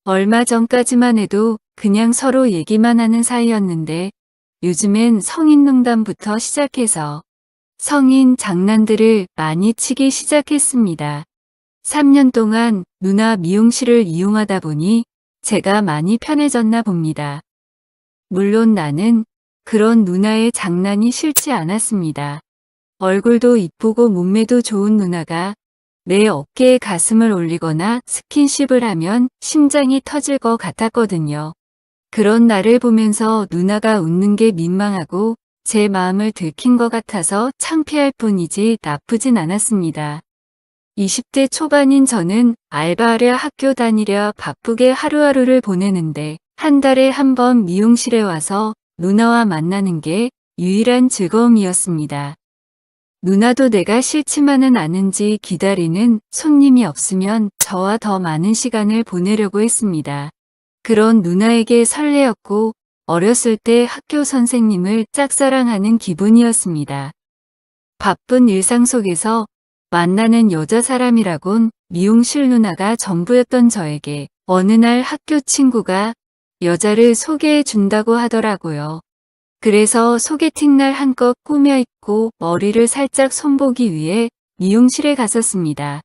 얼마 전까지만 해도 그냥 서로 얘기만 하는 사이였는데 요즘엔 성인 농담부터 시작해서 성인 장난들을 많이 치기 시작했습니다. 3년 동안 누나 미용실을 이용하다 보니 제가 많이 편해졌나 봅니다. 물론 나는 그런 누나의 장난이 싫지 않았습니다. 얼굴도 이쁘고 몸매도 좋은 누나가 내 어깨에 가슴을 올리거나 스킨십을 하면 심장이 터질 것 같았거든요. 그런 나를 보면서 누나가 웃는 게 민망하고 제 마음을 들킨 것 같아서 창피할 뿐이지 나쁘진 않았습니다. 20대 초반인 저는 알바하랴 학교 다니랴 바쁘게 하루하루를 보내는데 한 달에 한 번 미용실에 와서 누나와 만나는 게 유일한 즐거움이었습니다. 누나도 내가 싫지만은 않은지 기다리는 손님이 없으면 저와 더 많은 시간을 보내려고 했습니다. 그런 누나에게 설레었고 어렸을 때 학교 선생님을 짝사랑하는 기분이었습니다. 바쁜 일상 속에서 만나는 여자 사람이라곤 미용실 누나가 전부였던 저에게 어느 날 학교 친구가 여자를 소개해 준다고 하더라고요. 그래서 소개팅 날 한껏 꾸며 입고 머리를 살짝 손보기 위해 미용실에 갔었습니다.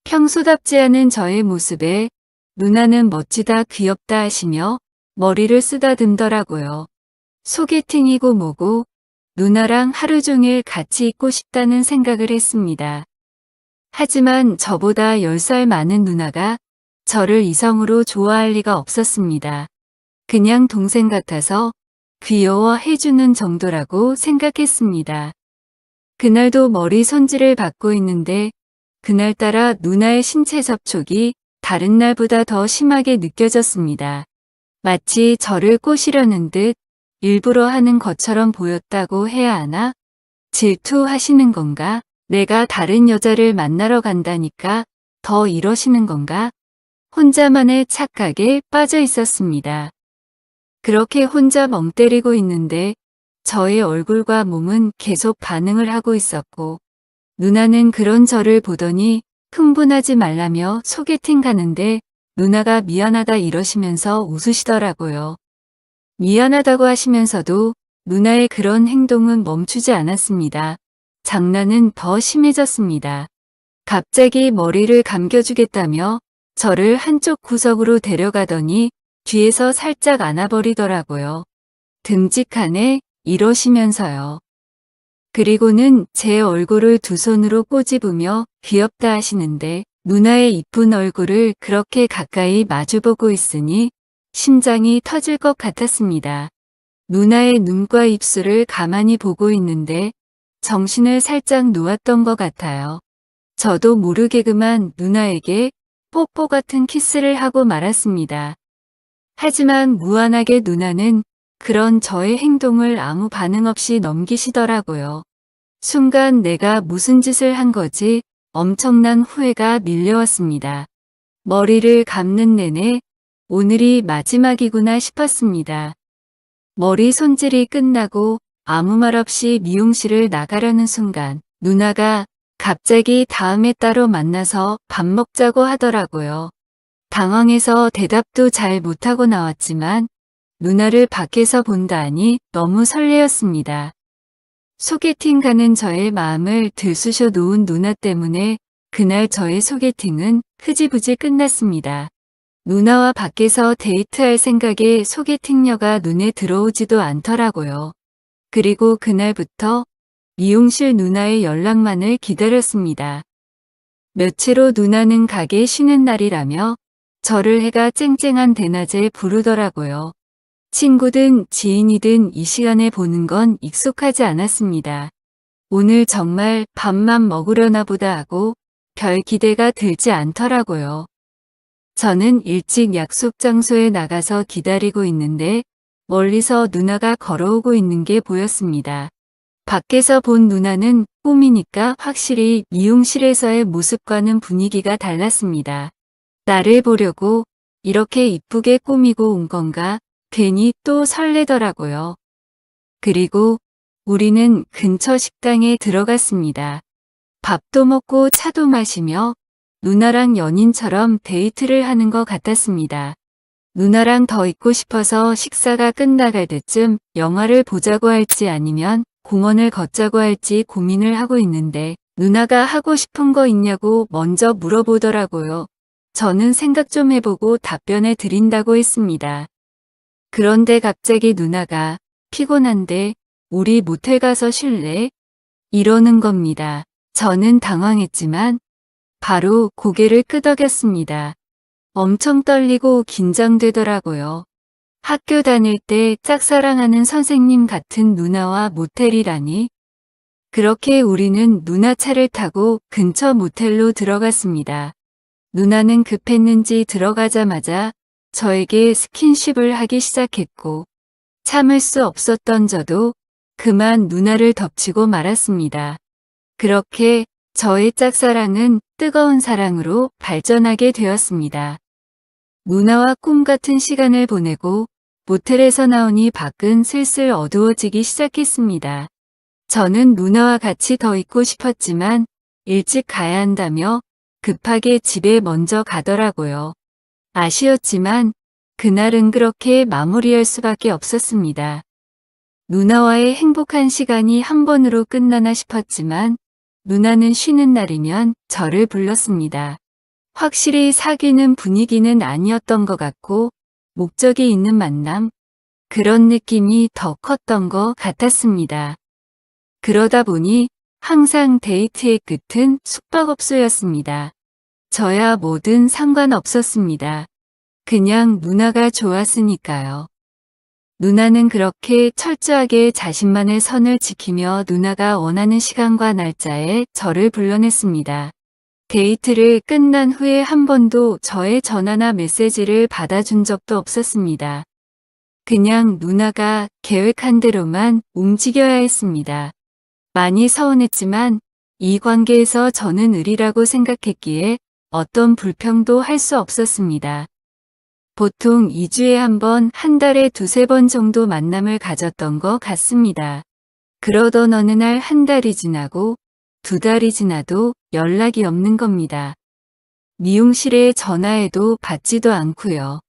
평소답지 않은 저의 모습에 누나는 멋지다 귀엽다 하시며 머리를 쓰다듬더라고요. 소개팅이고 뭐고 누나랑 하루 종일 같이 있고 싶다는 생각을 했습니다. 하지만 저보다 10살 많은 누나가 저를 이성으로 좋아할 리가 없었습니다. 그냥 동생 같아서 귀여워해주는 정도라고 생각했습니다. 그날도 머리 손질을 받고 있는데 그날따라 누나의 신체 접촉이 다른 날보다 더 심하게 느껴졌습니다. 마치 저를 꼬시려는 듯 일부러 하는 것처럼 보였다고 해야 하나? 질투하시는 건가? 내가 다른 여자를 만나러 간다니까 더 이러시는 건가? 혼자만의 착각에 빠져 있었습니다. 그렇게 혼자 멍 때리고 있는데 저의 얼굴과 몸은 계속 반응을 하고 있었고 누나는 그런 저를 보더니 흥분하지 말라며 소개팅 가는데 누나가 미안하다 이러시면서 웃으시더라고요. 미안하다고 하시면서도 누나의 그런 행동은 멈추지 않았습니다. 장난은 더 심해졌습니다. 갑자기 머리를 감겨주겠다며 저를 한쪽 구석으로 데려가더니 뒤에서 살짝 안아버리더라고요. 듬직하네 이러시면서요. 그리고는 제 얼굴을 두 손으로 꼬집으며 귀엽다 하시는데 누나의 이쁜 얼굴을 그렇게 가까이 마주보고 있으니 심장이 터질 것 같았습니다. 누나의 눈과 입술을 가만히 보고 있는데 정신을 살짝 놓았던 것 같아요. 저도 모르게 그만 누나에게 뽀뽀 같은 키스를 하고 말았습니다. 하지만 무안하게 누나는 그런 저의 행동을 아무 반응 없이 넘기시더라고요. 순간 내가 무슨 짓을 한 거지 엄청난 후회가 밀려왔습니다. 머리를 감는 내내 오늘이 마지막이구나 싶었습니다. 머리 손질이 끝나고 아무 말 없이 미용실을 나가려는 순간 누나가 갑자기 다음에 따로 만나서 밥 먹자고 하더라고요. 당황해서 대답도 잘 못하고 나왔지만 누나를 밖에서 본다 하니 너무 설레었습니다. 소개팅 가는 저의 마음을 들쑤셔 놓은 누나 때문에 그날 저의 소개팅은 흐지부지 끝났습니다. 누나와 밖에서 데이트할 생각에 소개팅녀가 눈에 들어오지도 않더라고요. 그리고 그날부터 미용실 누나의 연락만을 기다렸습니다. 며칠 후 누나는 가게 쉬는 날이라며 저를 해가 쨍쨍한 대낮에 부르더라고요. 친구든 지인이든 이 시간에 보는 건 익숙하지 않았습니다. 오늘 정말 밥만 먹으려나 보다 하고 별 기대가 들지 않더라고요. 저는 일찍 약속 장소에 나가서 기다리고 있는데 멀리서 누나가 걸어오고 있는 게 보였습니다. 밖에서 본 누나는 꿈이니까 확실히 미용실에서의 모습과는 분위기가 달랐습니다. 나를 보려고 이렇게 이쁘게 꾸미고 온 건가 괜히 또 설레더라고요. 그리고 우리는 근처 식당에 들어갔습니다. 밥도 먹고 차도 마시며 누나랑 연인처럼 데이트를 하는 것 같았습니다. 누나랑 더 있고 싶어서 식사가 끝나갈 때쯤 영화를 보자고 할지 아니면 공원을 걷자고 할지 고민을 하고 있는데 누나가 하고 싶은 거 있냐고 먼저 물어보더라고요. 저는 생각 좀 해보고 답변해 드린다고 했습니다. 그런데 갑자기 누나가 피곤한데 우리 모텔 가서 쉴래? 이러는 겁니다. 저는 당황했지만 바로 고개를 끄덕였습니다. 엄청 떨리고 긴장되더라고요. 학교 다닐 때 짝사랑하는 선생님 같은 누나와 모텔이라니. 그렇게 우리는 누나 차를 타고 근처 모텔로 들어갔습니다. 누나는 급했는지 들어가자마자 저에게 스킨십을 하기 시작했고 참을 수 없었던 저도 그만 누나를 덮치고 말았습니다. 그렇게 저의 짝사랑은 뜨거운 사랑으로 발전하게 되었습니다. 누나와 꿈 같은 시간을 보내고 모텔에서 나오니 밖은 슬슬 어두워지기 시작했습니다. 저는 누나와 같이 더 있고 싶었지만 일찍 가야 한다며 급하게 집에 먼저 가더라고요. 아쉬웠지만 그날은 그렇게 마무리할 수밖에 없었습니다. 누나와의 행복한 시간이 한 번으로 끝나나 싶었지만 누나는 쉬는 날이면 저를 불렀습니다. 확실히 사귀는 분위기는 아니었던 것 같고 목적이 있는 만남, 그런 느낌이 더 컸던 것 같았습니다. 그러다 보니 항상 데이트의 끝은 숙박업소였습니다. 저야 뭐든 상관없었습니다. 그냥 누나가 좋았으니까요. 누나는 그렇게 철저하게 자신만의 선을 지키며 누나가 원하는 시간과 날짜에 저를 불러냈습니다. 데이트를 끝난 후에 한 번도 저의 전화나 메시지를 받아준 적도 없었습니다. 그냥 누나가 계획한 대로만 움직여야 했습니다. 많이 서운했지만 이 관계에서 저는 의리라고 생각했기에 어떤 불평도 할 수 없었습니다. 보통 2주에 한 번, 한 달에 2~3번 정도 만남을 가졌던 것 같습니다. 그러던 어느 날 한 달이 지나고 2달이 지나도 연락이 없는 겁니다. 미용실에 전화해도 받지도 않고요.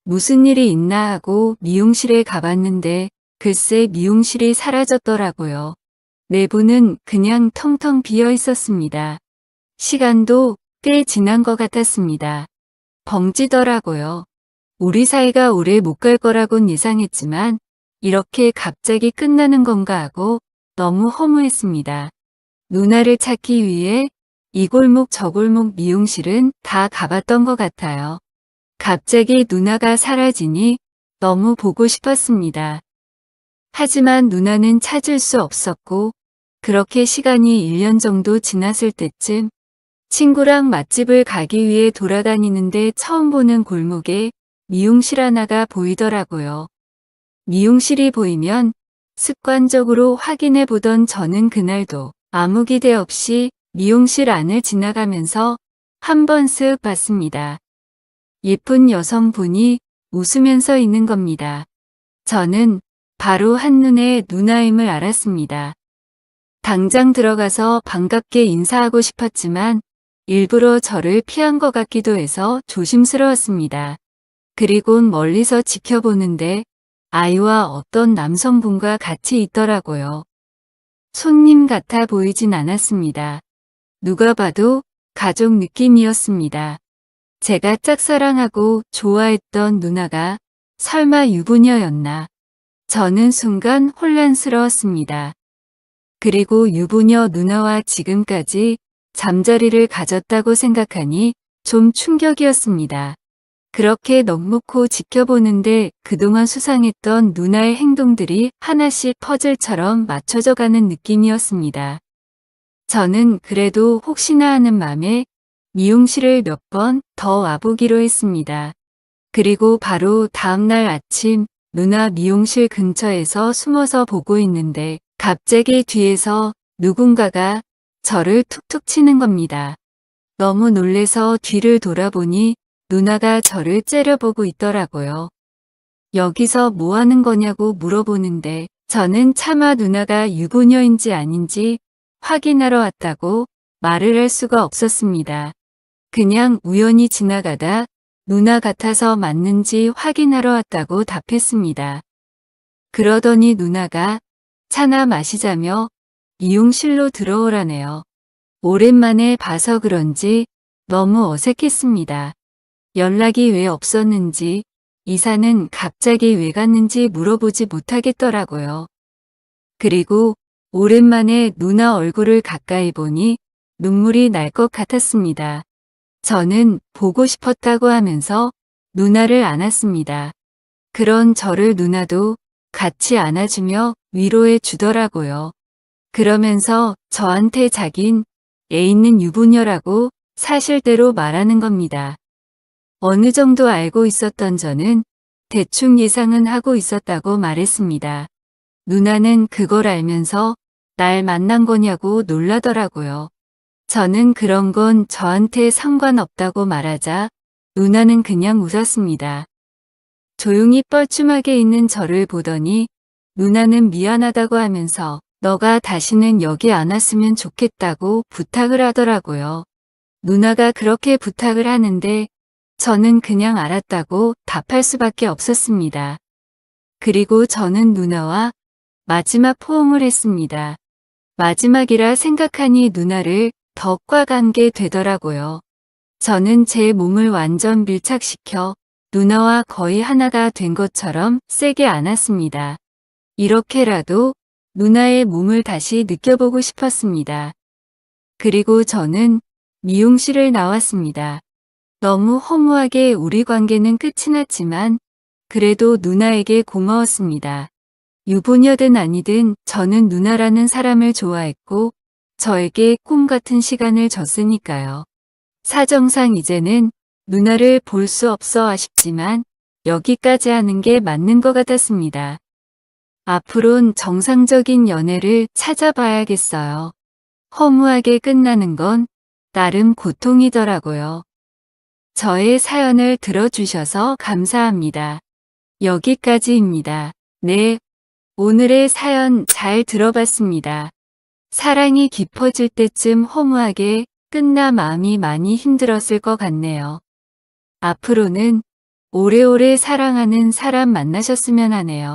무슨 일이 있나 하고 미용실에 가봤는데 글쎄 미용실이 사라졌더라고요. 내부는 그냥 텅텅 비어 있었습니다. 시간도 꽤 지난 것 같았습니다. 벙찌더라고요. 우리 사이가 오래 못 갈 거라곤 예상했지만 이렇게 갑자기 끝나는 건가 하고 너무 허무했습니다. 누나를 찾기 위해 이 골목 저 골목 미용실은 다 가봤던 것 같아요. 갑자기 누나가 사라지니 너무 보고 싶었습니다. 하지만 누나는 찾을 수 없었고 그렇게 시간이 1년 정도 지났을 때쯤 친구랑 맛집을 가기 위해 돌아다니는데 처음 보는 골목에 미용실 하나가 보이더라고요. 미용실이 보이면 습관적으로 확인해 보던 저는 그날도 아무 기대 없이 미용실 안을 지나가면서 한번 쓱 봤습니다. 예쁜 여성분이 웃으면서 있는 겁니다. 저는 바로 한눈에 누나임을 알았습니다. 당장 들어가서 반갑게 인사하고 싶었지만 일부러 저를 피한 것 같기도 해서 조심스러웠습니다. 그리곤 멀리서 지켜보는데 아이와 어떤 남성분과 같이 있더라고요. 손님 같아 보이진 않았습니다. 누가 봐도 가족 느낌이었습니다. 제가 짝사랑하고 좋아했던 누나가 설마 유부녀였나. 저는 순간 혼란스러웠습니다. 그리고 유부녀 누나와 지금까지 잠자리를 가졌다고 생각하니 좀 충격이었습니다. 그렇게 넋놓고 지켜보는데 그동안 수상했던 누나의 행동들이 하나씩 퍼즐처럼 맞춰져 가는 느낌이었습니다. 저는 그래도 혹시나 하는 맘에 미용실을 몇 번 더 와보기로 했습니다. 그리고 바로 다음날 아침 누나 미용실 근처에서 숨어서 보고 있는데 갑자기 뒤에서 누군가가 저를 툭툭 치는 겁니다. 너무 놀래서 뒤를 돌아보니 누나가 저를 째려보고 있더라고요. 여기서 뭐 하는 거냐고 물어보는데 저는 차마 누나가 유부녀인지 아닌지 확인하러 왔다고 말을 할 수가 없었습니다. 그냥 우연히 지나가다 누나 같아서 맞는지 확인하러 왔다고 답했습니다. 그러더니 누나가 차나 마시자며 미용실로 들어오라네요. 오랜만에 봐서 그런지 너무 어색했습니다. 연락이 왜 없었는지, 이사는 갑자기 왜 갔는지 물어보지 못하겠더라고요. 그리고 오랜만에 누나 얼굴을 가까이 보니 눈물이 날 것 같았습니다. 저는 보고 싶었다고 하면서 누나를 안았습니다. 그런 저를 누나도 같이 안아주며 위로해 주더라고요. 그러면서 저한테 자긴 애 있는 유부녀라고 사실대로 말하는 겁니다. 어느 정도 알고 있었던 저는 대충 예상은 하고 있었다고 말했습니다. 누나는 그걸 알면서 날 만난 거냐고 놀라더라고요. 저는 그런 건 저한테 상관없다고 말하자 누나는 그냥 웃었습니다. 조용히 뻘쭘하게 있는 저를 보더니 누나는 미안하다고 하면서 너가 다시는 여기 안 왔으면 좋겠다고 부탁을 하더라고요. 누나가 그렇게 부탁을 하는데 저는 그냥 알았다고 답할 수밖에 없었습니다. 그리고 저는 누나와 마지막 포옹을 했습니다. 마지막이라 생각하니 누나를 더 꽉 안게 되더라고요. 저는 제 몸을 완전 밀착시켜 누나와 거의 하나가 된 것처럼 세게 안았습니다. 이렇게라도 누나의 몸을 다시 느껴보고 싶었습니다. 그리고 저는 미용실을 나왔습니다. 너무 허무하게 우리 관계는 끝이 났지만 그래도 누나에게 고마웠습니다. 유부녀든 아니든 저는 누나라는 사람을 좋아했고 저에게 꿈 같은 시간을 줬으니까요. 사정상 이제는 누나를 볼 수 없어 아쉽지만 여기까지 하는 게 맞는 것 같았습니다. 앞으론 정상적인 연애를 찾아봐야겠어요. 허무하게 끝나는 건 나름 고통이더라고요. 저의 사연을 들어주셔서 감사합니다. 여기까지입니다. 네, 오늘의 사연 잘 들어봤습니다. 사랑이 깊어질 때쯤 허무하게 끝나 마음이 많이 힘들었을 것 같네요. 앞으로는 오래오래 사랑하는 사람 만나셨으면 하네요.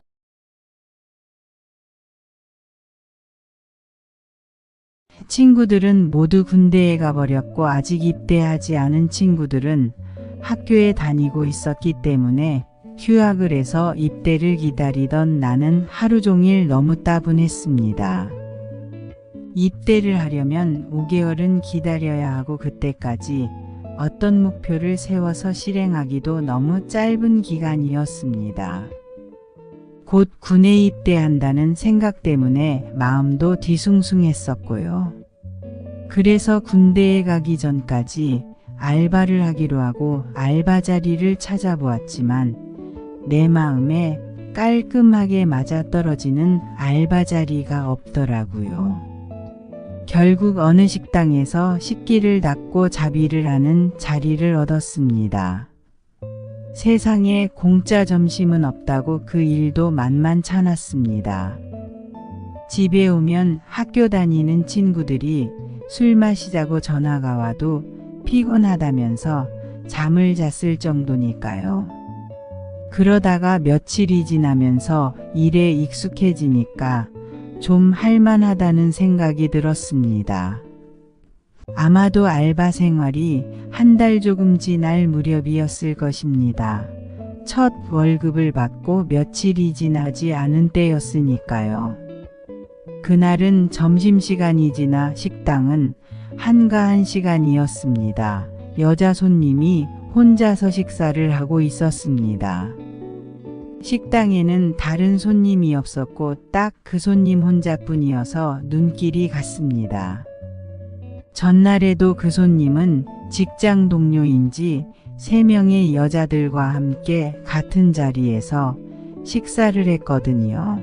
친구들은 모두 군대에 가버렸고 아직 입대하지 않은 친구들은 학교에 다니고 있었기 때문에 휴학을 해서 입대를 기다리던 나는 하루 종일 너무 따분했습니다. 입대를 하려면 5개월은 기다려야 하고 그때까지 어떤 목표를 세워서 실행하기도 너무 짧은 기간이었습니다. 곧 군에 입대한다는 생각 때문에 마음도 뒤숭숭했었고요. 그래서 군대에 가기 전까지 알바를 하기로 하고 알바 자리를 찾아보았지만 내 마음에 깔끔하게 맞아떨어지는 알바 자리가 없더라고요. 결국 어느 식당에서 식기를 닦고 자비를 하는 자리를 얻었습니다. 세상에 공짜 점심은 없다고 그 일도 만만찮았습니다. 집에 오면 학교 다니는 친구들이 술 마시자고 전화가 와도 피곤하다면서 잠을 잤을 정도니까요. 그러다가 며칠이 지나면서 일에 익숙해지니까 좀 할만하다는 생각이 들었습니다. 아마도 알바 생활이 한 달 조금 지날 무렵이었을 것입니다. 첫 월급을 받고 며칠이 지나지 않은 때였으니까요. 그날은 점심시간이 지나 식당은 한가한 시간이었습니다. 여자 손님이 혼자서 식사를 하고 있었습니다. 식당에는 다른 손님이 없었고 딱 그 손님 혼자뿐이어서 눈길이 갔습니다. 전날에도 그 손님은 직장 동료인지 3명의 여자들과 함께 같은 자리에서 식사를 했거든요.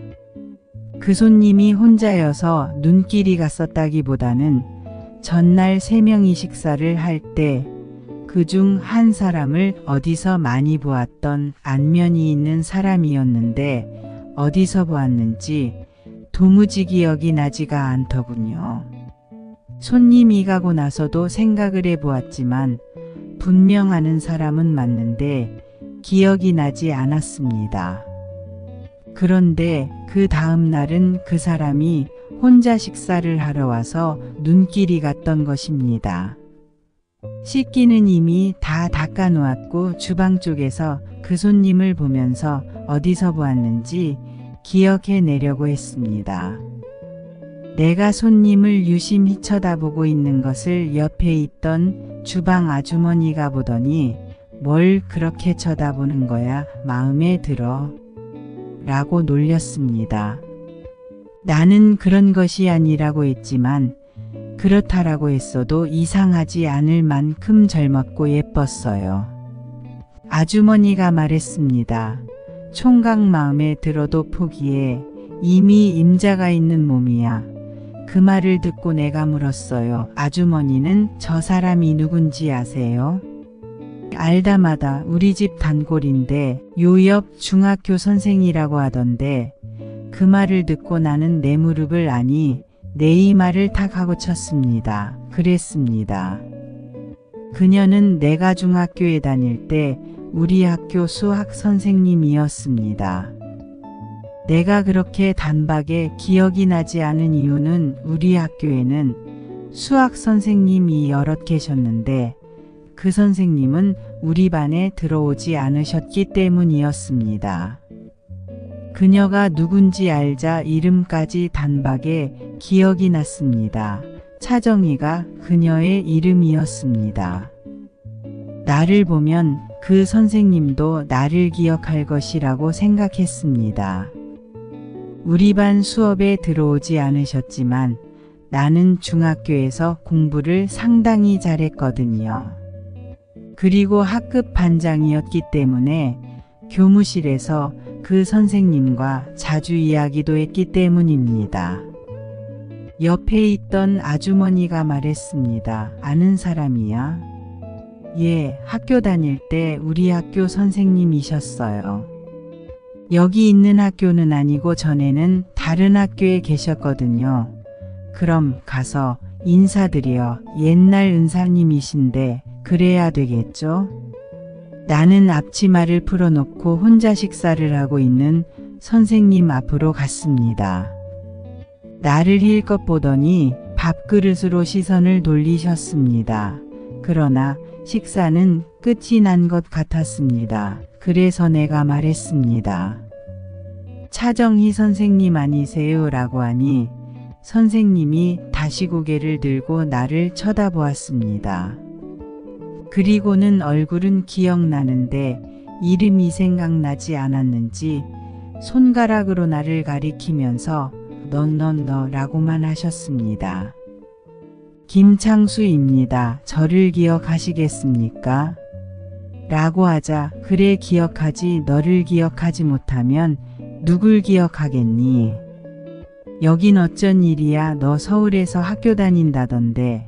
그 손님이 혼자여서 눈길이 갔었다기보다는 전날 3명이 식사를 할 때 그중 한 사람을 어디서 많이 보았던 안면이 있는 사람이었는데 어디서 보았는지 도무지 기억이 나지가 않더군요. 손님이 가고 나서도 생각을 해보았지만 분명 아는 사람은 맞는데 기억이 나지 않았습니다. 그런데 그 다음 날은 그 사람이 혼자 식사를 하러 와서 눈길이 갔던 것입니다. 식기는 이미 다 닦아 놓았고 주방 쪽에서 그 손님을 보면서 어디서 보았는지 기억해 내려고 했습니다. 내가 손님을 유심히 쳐다보고 있는 것을 옆에 있던 주방 아주머니가 보더니 뭘 그렇게 쳐다보는 거야 마음에 들어 라고 놀렸습니다. 나는 그런 것이 아니라고 했지만 그렇다라고 했어도 이상하지 않을 만큼 젊었고 예뻤어요. 아주머니가 말했습니다. 총각 마음에 들어도 포기해. 이미 임자가 있는 몸이야. 그 말을 듣고 내가 물었어요. 아주머니는 저 사람이 누군지 아세요? 알다마다 우리 집 단골인데 요 옆 중학교 선생이라고 하던데 그 말을 듣고 나는 내 무릎을 아니 내 이마를 탁 하고 쳤습니다. 그랬습니다. 그녀는 내가 중학교에 다닐 때 우리 학교 수학 선생님이었습니다. 내가 그렇게 단박에 기억이 나지 않은 이유는 우리 학교에는 수학 선생님이 여럿 계셨는데 그 선생님은 우리 반에 들어오지 않으셨기 때문이었습니다. 그녀가 누군지 알자 이름까지 단박에 기억이 났습니다. 차정희가 그녀의 이름이었습니다. 나를 보면 그 선생님도 나를 기억할 것이라고 생각했습니다. 우리 반 수업에 들어오지 않으셨지만 나는 중학교에서 공부를 상당히 잘했거든요. 그리고 학급 반장이었기 때문에 교무실에서 그 선생님과 자주 이야기도 했기 때문입니다. 옆에 있던 아주머니가 말했습니다. 아는 사람이야? 예, 학교 다닐 때 우리 학교 선생님이셨어요. 여기 있는 학교는 아니고 전에는 다른 학교에 계셨거든요. 그럼 가서 인사드려. 옛날 은사님이신데 그래야 되겠죠? 나는 앞치마를 풀어놓고 혼자 식사를 하고 있는 선생님 앞으로 갔습니다. 나를 힐끗 보더니 밥그릇으로 시선을 돌리셨습니다. 그러나 식사는 끝이 난 것 같았습니다. 그래서 내가 말했습니다. 차정희 선생님 아니세요? 라고 하니 선생님이 다시 고개를 들고 나를 쳐다보았습니다. 그리고는 얼굴은 기억나는데 이름이 생각나지 않았는지 손가락으로 나를 가리키면서 너라고만 하셨습니다. 김창수입니다. 저를 기억하시겠습니까? 라고 하자 그래 기억하지. 너를 기억하지 못하면 누굴 기억하겠니? 여긴 어쩐 일이야. 너 서울에서 학교 다닌다던데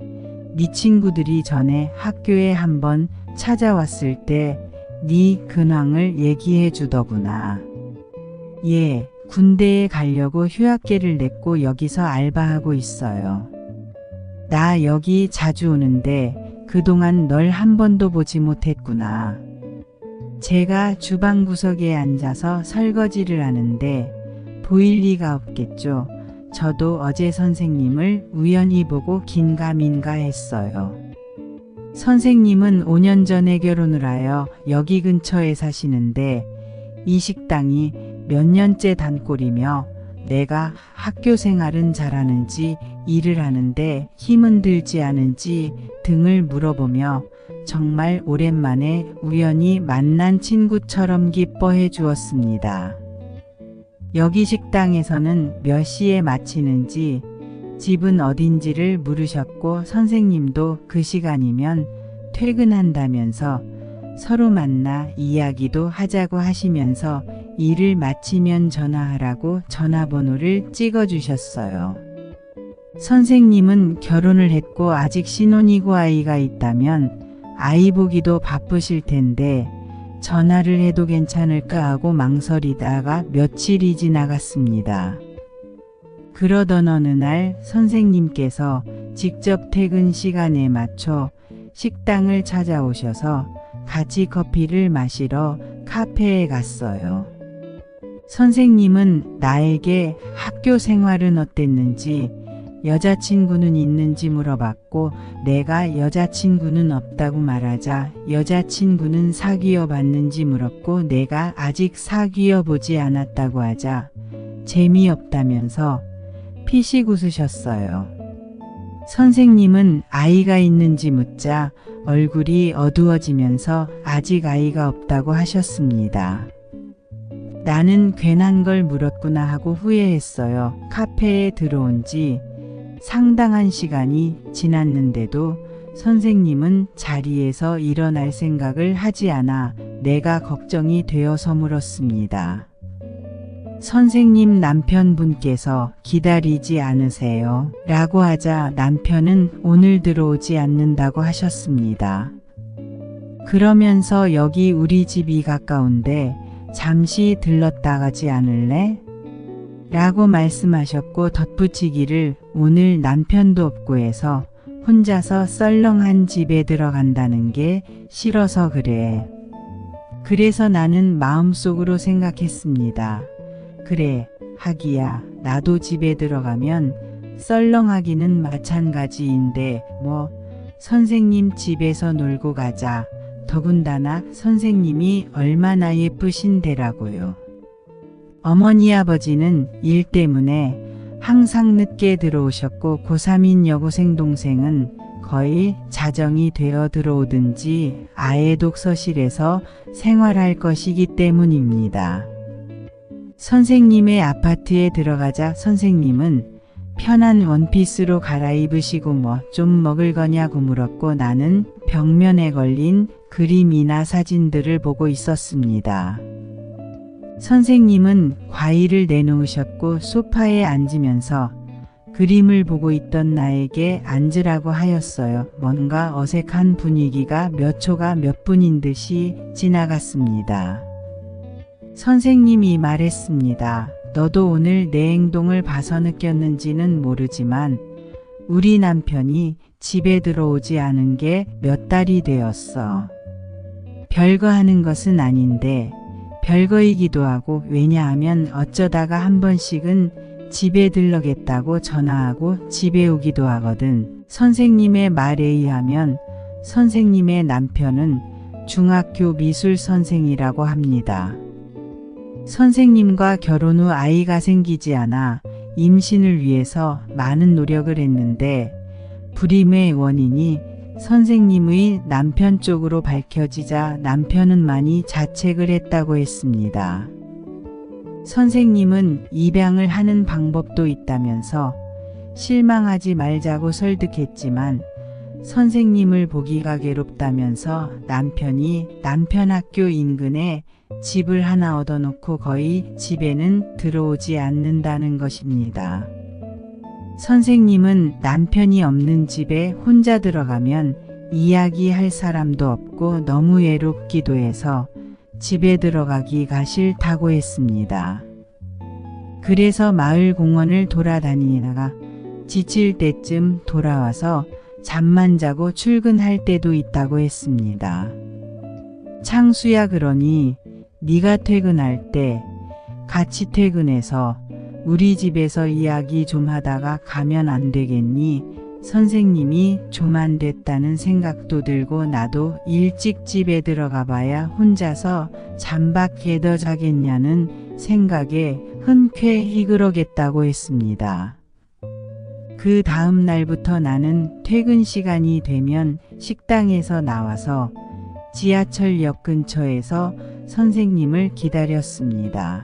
네 친구들이 전에 학교에 한번 찾아왔을 때 네 근황을 얘기해 주더구나. 예, 군대에 가려고 휴학계를 냈고 여기서 알바하고 있어요. 나 여기 자주 오는데 그동안 널 한 번도 보지 못했구나. 제가 주방 구석에 앉아서 설거지를 하는데 보일 리가 없겠죠. 저도 어제 선생님을 우연히 보고 긴가민가 했어요. 선생님은 5년 전에 결혼을 하여 여기 근처에 사시는데 이 식당이 몇 년째 단골이며 내가 학교 생활은 잘하는지 일을 하는데 힘은 들지 않은지 등을 물어보며 정말 오랜만에 우연히 만난 친구처럼 기뻐해 주었습니다. 여기 식당에서는 몇 시에 마치는지 집은 어딘지를 물으셨고 선생님도 그 시간이면 퇴근한다면서 서로 만나 이야기도 하자고 하시면서 일을 마치면 전화하라고 전화번호를 찍어주셨어요. 선생님은 결혼을 했고 아직 신혼이고 아이가 있다면 아이 보기도 바쁘실 텐데 전화를 해도 괜찮을까 하고 망설이다가 며칠이 지나갔습니다. 그러던 어느 날 선생님께서 직접 퇴근 시간에 맞춰 식당을 찾아오셔서 같이 커피를 마시러 카페에 갔어요. 선생님은 나에게 학교 생활은 어땠는지, 여자친구는 있는지 물어봤고 내가 여자친구는 없다고 말하자 여자친구는 사귀어 봤는지 물었고 내가 아직 사귀어 보지 않았다고 하자 재미없다면서 피식 웃으셨어요. 선생님은 아이가 있는지 묻자 얼굴이 어두워지면서 아직 아이가 없다고 하셨습니다. 나는 괜한 걸 물었구나 하고 후회했어요. 카페에 들어온 지 상당한 시간이 지났는데도 선생님은 자리에서 일어날 생각을 하지 않아 내가 걱정이 되어서 물었습니다. 선생님 남편분께서 기다리지 않으세요? 라고 하자 남편은 오늘 들어오지 않는다고 하셨습니다. 그러면서 여기 우리 집이 가까운데 잠시 들렀다 가지 않을래? 라고 말씀하셨고 덧붙이기를 오늘 남편도 없고 해서 혼자서 썰렁한 집에 들어간다는 게 싫어서 그래. 그래서 나는 마음속으로 생각했습니다. 그래, 하기야, 나도 집에 들어가면 썰렁하기는 마찬가지인데 뭐 선생님 집에서 놀고 가자. 더군다나 선생님이 얼마나 예쁘신데라고요. 어머니 아버지는 일 때문에 항상 늦게 들어오셨고 고3인 여고생 동생은 거의 자정이 되어 들어오든지 아예 독서실에서 생활할 것이기 때문입니다. 선생님의 아파트에 들어가자 선생님은 편한 원피스로 갈아입으시고 뭐 좀 먹을 거냐고 물었고 나는 벽면에 걸린 그림이나 사진들을 보고 있었습니다. 선생님은 과일을 내놓으셨고 소파에 앉으면서 그림을 보고 있던 나에게 앉으라고 하였어요. 뭔가 어색한 분위기가 몇 초가 몇 분인 듯이 지나갔습니다. 선생님이 말했습니다. 너도 오늘 내 행동을 봐서 느꼈는지는 모르지만 우리 남편이 집에 들어오지 않은 게 몇 달이 되었어. 별거 하는 것은 아닌데 별거이기도 하고 왜냐하면 어쩌다가 한 번씩은 집에 들러겠다고 전화하고 집에 오기도 하거든. 선생님의 말에 의하면 선생님의 남편은 중학교 미술 선생이라고 합니다. 선생님과 결혼 후 아이가 생기지 않아 임신을 위해서 많은 노력을 했는데 불임의 원인이 선생님의 남편 쪽으로 밝혀지자 남편은 많이 자책을 했다고 했습니다. 선생님은 입양을 하는 방법도 있다면서 실망하지 말자고 설득했지만 선생님을 보기가 괴롭다면서 남편이 남편 학교 인근에 집을 하나 얻어놓고 거의 집에는 들어오지 않는다는 것입니다. 선생님은 남편이 없는 집에 혼자 들어가면 이야기할 사람도 없고 너무 외롭기도 해서 집에 들어가기가 싫다고 했습니다. 그래서 마을 공원을 돌아다니다가 지칠 때쯤 돌아와서 잠만 자고 출근할 때도 있다고 했습니다. 창수야 그러니 네가 퇴근할 때 같이 퇴근해서 우리 집에서 이야기 좀 하다가 가면 안 되겠니? 선생님이 좀 안 됐다는 생각도 들고 나도 일찍 집에 들어가 봐야 혼자서 잠밖에 더 자겠냐는 생각에 흔쾌히 그러겠다고 했습니다. 그 다음 날부터 나는 퇴근 시간이 되면 식당에서 나와서 지하철역 근처에서 선생님을 기다렸습니다.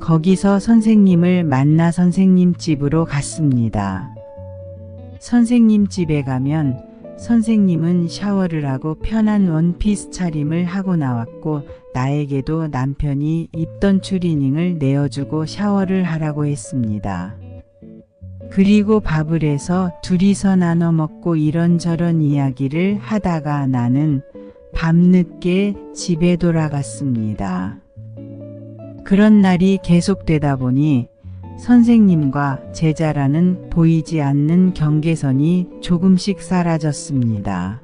거기서 선생님을 만나 선생님 집으로 갔습니다. 선생님 집에 가면 선생님은 샤워를 하고 편한 원피스 차림을 하고 나왔고 나에게도 남편이 입던 추리닝을 내어주고 샤워를 하라고 했습니다. 그리고 밥을 해서 둘이서 나눠 먹고 이런저런 이야기를 하다가 나는 밤늦게 집에 돌아갔습니다. 그런 날이 계속되다 보니 선생님과 제자라는 보이지 않는 경계선이 조금씩 사라졌습니다.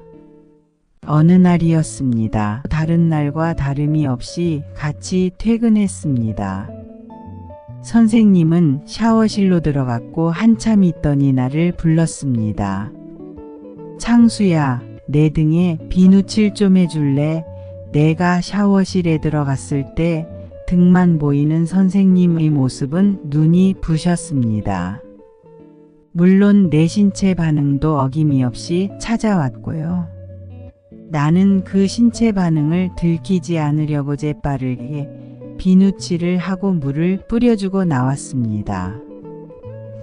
어느 날이었습니다. 다른 날과 다름이 없이 같이 퇴근했습니다. 선생님은 샤워실로 들어갔고 한참 있더니 나를 불렀습니다. 창수야, 내 등에 비누칠 좀 해줄래? 내가 샤워실에 들어갔을 때 등만 보이는 선생님의 모습은 눈이 부셨습니다. 물론 내 신체 반응도 어김이 없이 찾아왔고요. 나는 그 신체 반응을 들키지 않으려고 재빠르게 비누칠을 하고 물을 뿌려주고 나왔습니다.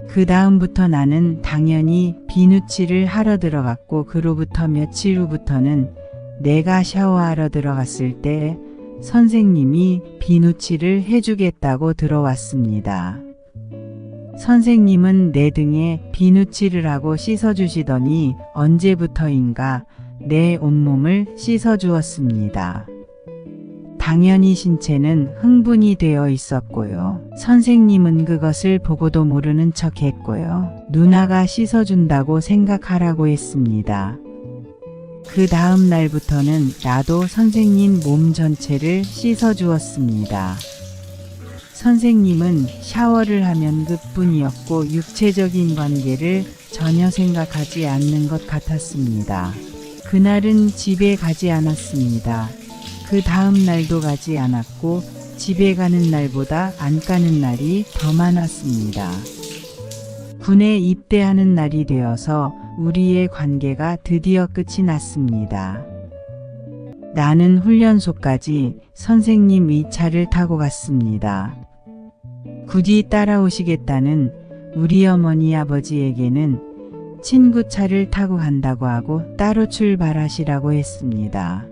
그 다음부터 나는 당연히 비누칠을 하러 들어갔고 그로부터 며칠 후부터는 내가 샤워하러 들어갔을 때 선생님이 비누칠을 해주겠다고 들어왔습니다. 선생님은 내 등에 비누칠을 하고 씻어주시더니 언제부터인가 내 온몸을 씻어주었습니다. 당연히 신체는 흥분이 되어 있었고요. 선생님은 그것을 보고도 모르는 척 했고요. 누나가 씻어준다고 생각하라고 했습니다. 그 다음 날부터는 나도 선생님 몸 전체를 씻어주었습니다. 선생님은 샤워를 하면 그뿐이었고 육체적인 관계를 전혀 생각하지 않는 것 같았습니다. 그날은 집에 가지 않았습니다. 그 다음 날도 가지 않았고 집에 가는 날보다 안 가는 날이 더 많았습니다. 군에 입대하는 날이 되어서 우리의 관계가 드디어 끝이 났습니다. 나는 훈련소까지 선생님의 차를 타고 갔습니다. 굳이 따라오시겠다는 우리 어머니 아버지에게는 친구 차를 타고 간다고 하고 따로 출발하시라고 했습니다.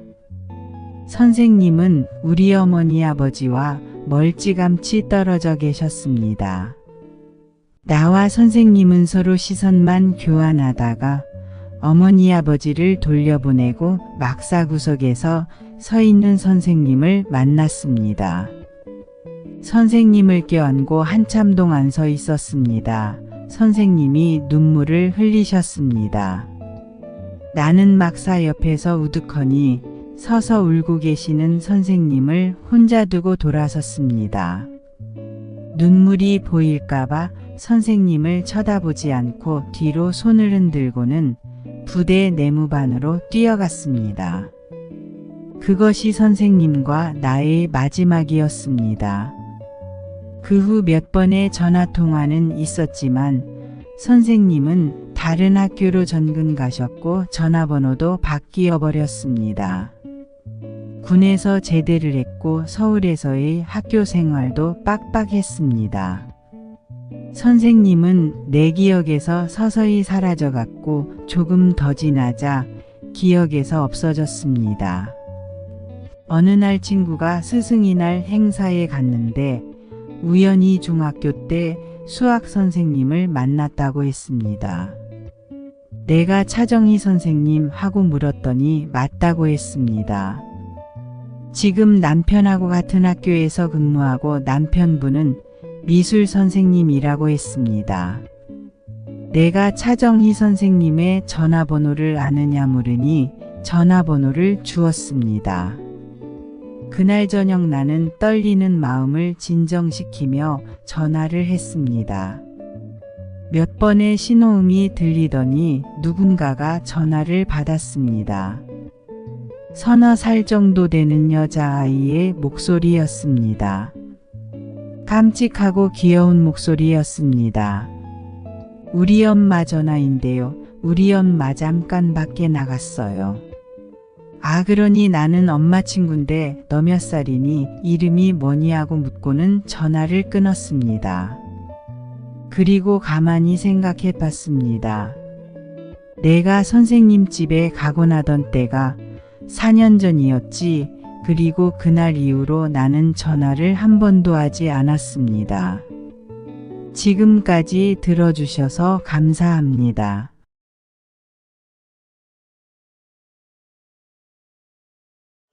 선생님은 우리 어머니 아버지와 멀찌감치 떨어져 계셨습니다. 나와 선생님은 서로 시선만 교환하다가 어머니 아버지를 돌려보내고 막사구석에서 서 있는 선생님을 만났습니다. 선생님을 껴안고 한참 동안 서 있었습니다. 선생님이 눈물을 흘리셨습니다. 나는 막사 옆에서 우두커니 서서 울고 계시는 선생님을 혼자 두고 돌아섰습니다. 눈물이 보일까봐 선생님을 쳐다보지 않고 뒤로 손을 흔들고는 부대 내무반으로 뛰어갔습니다. 그것이 선생님과 나의 마지막이었습니다. 그 후 몇 번의 전화통화는 있었지만 선생님은 다른 학교로 전근 가셨고 전화번호도 바뀌어 버렸습니다. 군에서 제대를 했고 서울에서의 학교 생활도 빡빡했습니다. 선생님은 내 기억에서 서서히 사라져갔고 조금 더 지나자 기억에서 없어졌습니다. 어느 날 친구가 스승의 날 행사에 갔는데 우연히 중학교 때 수학 선생님을 만났다고 했습니다. 내가 차정희 선생님 하고 물었더니 맞다고 했습니다. 지금 남편하고 같은 학교에서 근무하고 남편분은 미술 선생님이라고 했습니다. 내가 차정희 선생님의 전화번호를 아느냐 물으니 전화번호를 주었습니다. 그날 저녁 나는 떨리는 마음을 진정시키며 전화를 했습니다. 몇 번의 신호음이 들리더니 누군가가 전화를 받았습니다. 서너 살 정도 되는 여자아이의 목소리였습니다. 깜찍하고 귀여운 목소리였습니다. 우리 엄마 전화인데요. 우리 엄마 잠깐 밖에 나갔어요. 아, 그러니 나는 엄마 친구인데 너 몇 살이니? 이름이 뭐니? 하고 묻고는 전화를 끊었습니다. 그리고 가만히 생각해 봤습니다. 내가 선생님 집에 가곤 하던 때가 4년 전이었지. 그리고 그날 이후로 나는 전화를 한 번도 하지 않았습니다. 지금까지 들어주셔서 감사합니다.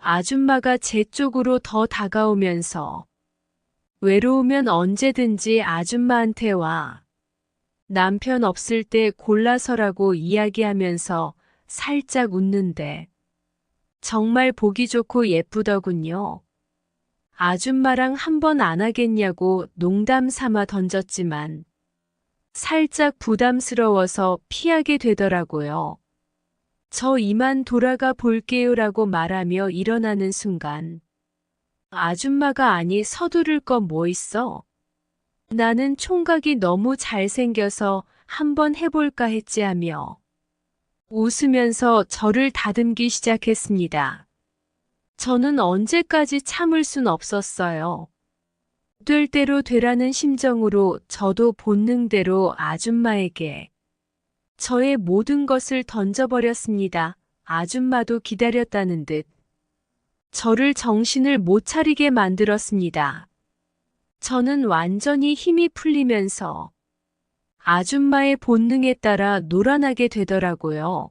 아줌마가 제 쪽으로 더 다가오면서 외로우면 언제든지 아줌마한테 와. 남편 없을 때 골라서라고 이야기하면서 살짝 웃는데 정말 보기 좋고 예쁘더군요. 아줌마랑 한번 안 하겠냐고 농담 삼아 던졌지만 살짝 부담스러워서 피하게 되더라고요. 저 이만 돌아가 볼게요라고 말하며 일어나는 순간 아줌마가 아니 서두를 거 뭐 있어? 나는 총각이 너무 잘생겨서 한번 해볼까 했지 하며 웃으면서 저를 다듬기 시작했습니다. 저는 언제까지 참을 순 없었어요. 될 대로 되라는 심정으로 저도 본능대로 아줌마에게 저의 모든 것을 던져버렸습니다. 아줌마도 기다렸다는 듯 저를 정신을 못 차리게 만들었습니다. 저는 완전히 힘이 풀리면서 아줌마의 본능에 따라 놀아나게 되더라고요.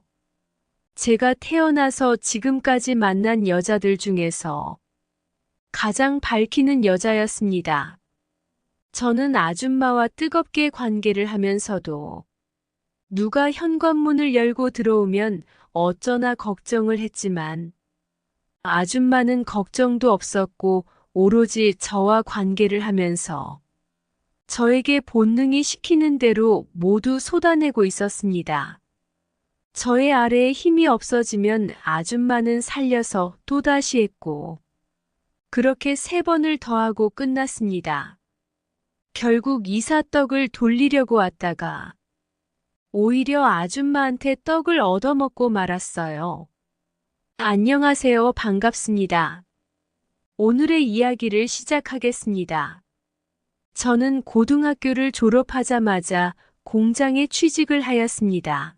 제가 태어나서 지금까지 만난 여자들 중에서 가장 밝히는 여자였습니다. 저는 아줌마와 뜨겁게 관계를 하면서도 누가 현관문을 열고 들어오면 어쩌나 걱정을 했지만 아줌마는 걱정도 없었고 오로지 저와 관계를 하면서 저에게 본능이 시키는 대로 모두 쏟아내고 있었습니다. 저의 아래에 힘이 없어지면 아줌마는 살려서 또다시 했고 그렇게 3번을 더하고 끝났습니다. 결국 이삿떡을 돌리려고 왔다가 오히려 아줌마한테 떡을 얻어먹고 말았어요. 안녕하세요. 반갑습니다. 오늘의 이야기를 시작하겠습니다. 저는 고등학교를 졸업하자마자 공장에 취직을 하였습니다.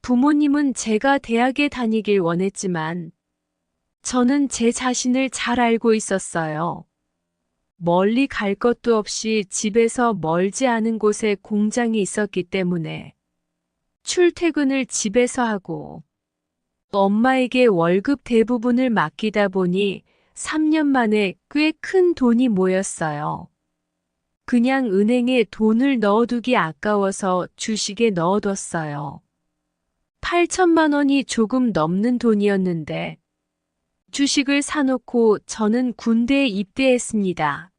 부모님은 제가 대학에 다니길 원했지만 저는 제 자신을 잘 알고 있었어요. 멀리 갈 것도 없이 집에서 멀지 않은 곳에 공장이 있었기 때문에 출퇴근을 집에서 하고 엄마에게 월급 대부분을 맡기다 보니 3년 만에 꽤 큰 돈이 모였어요. 그냥 은행에 돈을 넣어두기 아까워서 주식에 넣어뒀어요. 8천만 원이 조금 넘는 돈이었는데 주식을 사놓고 저는 군대에 입대했습니다.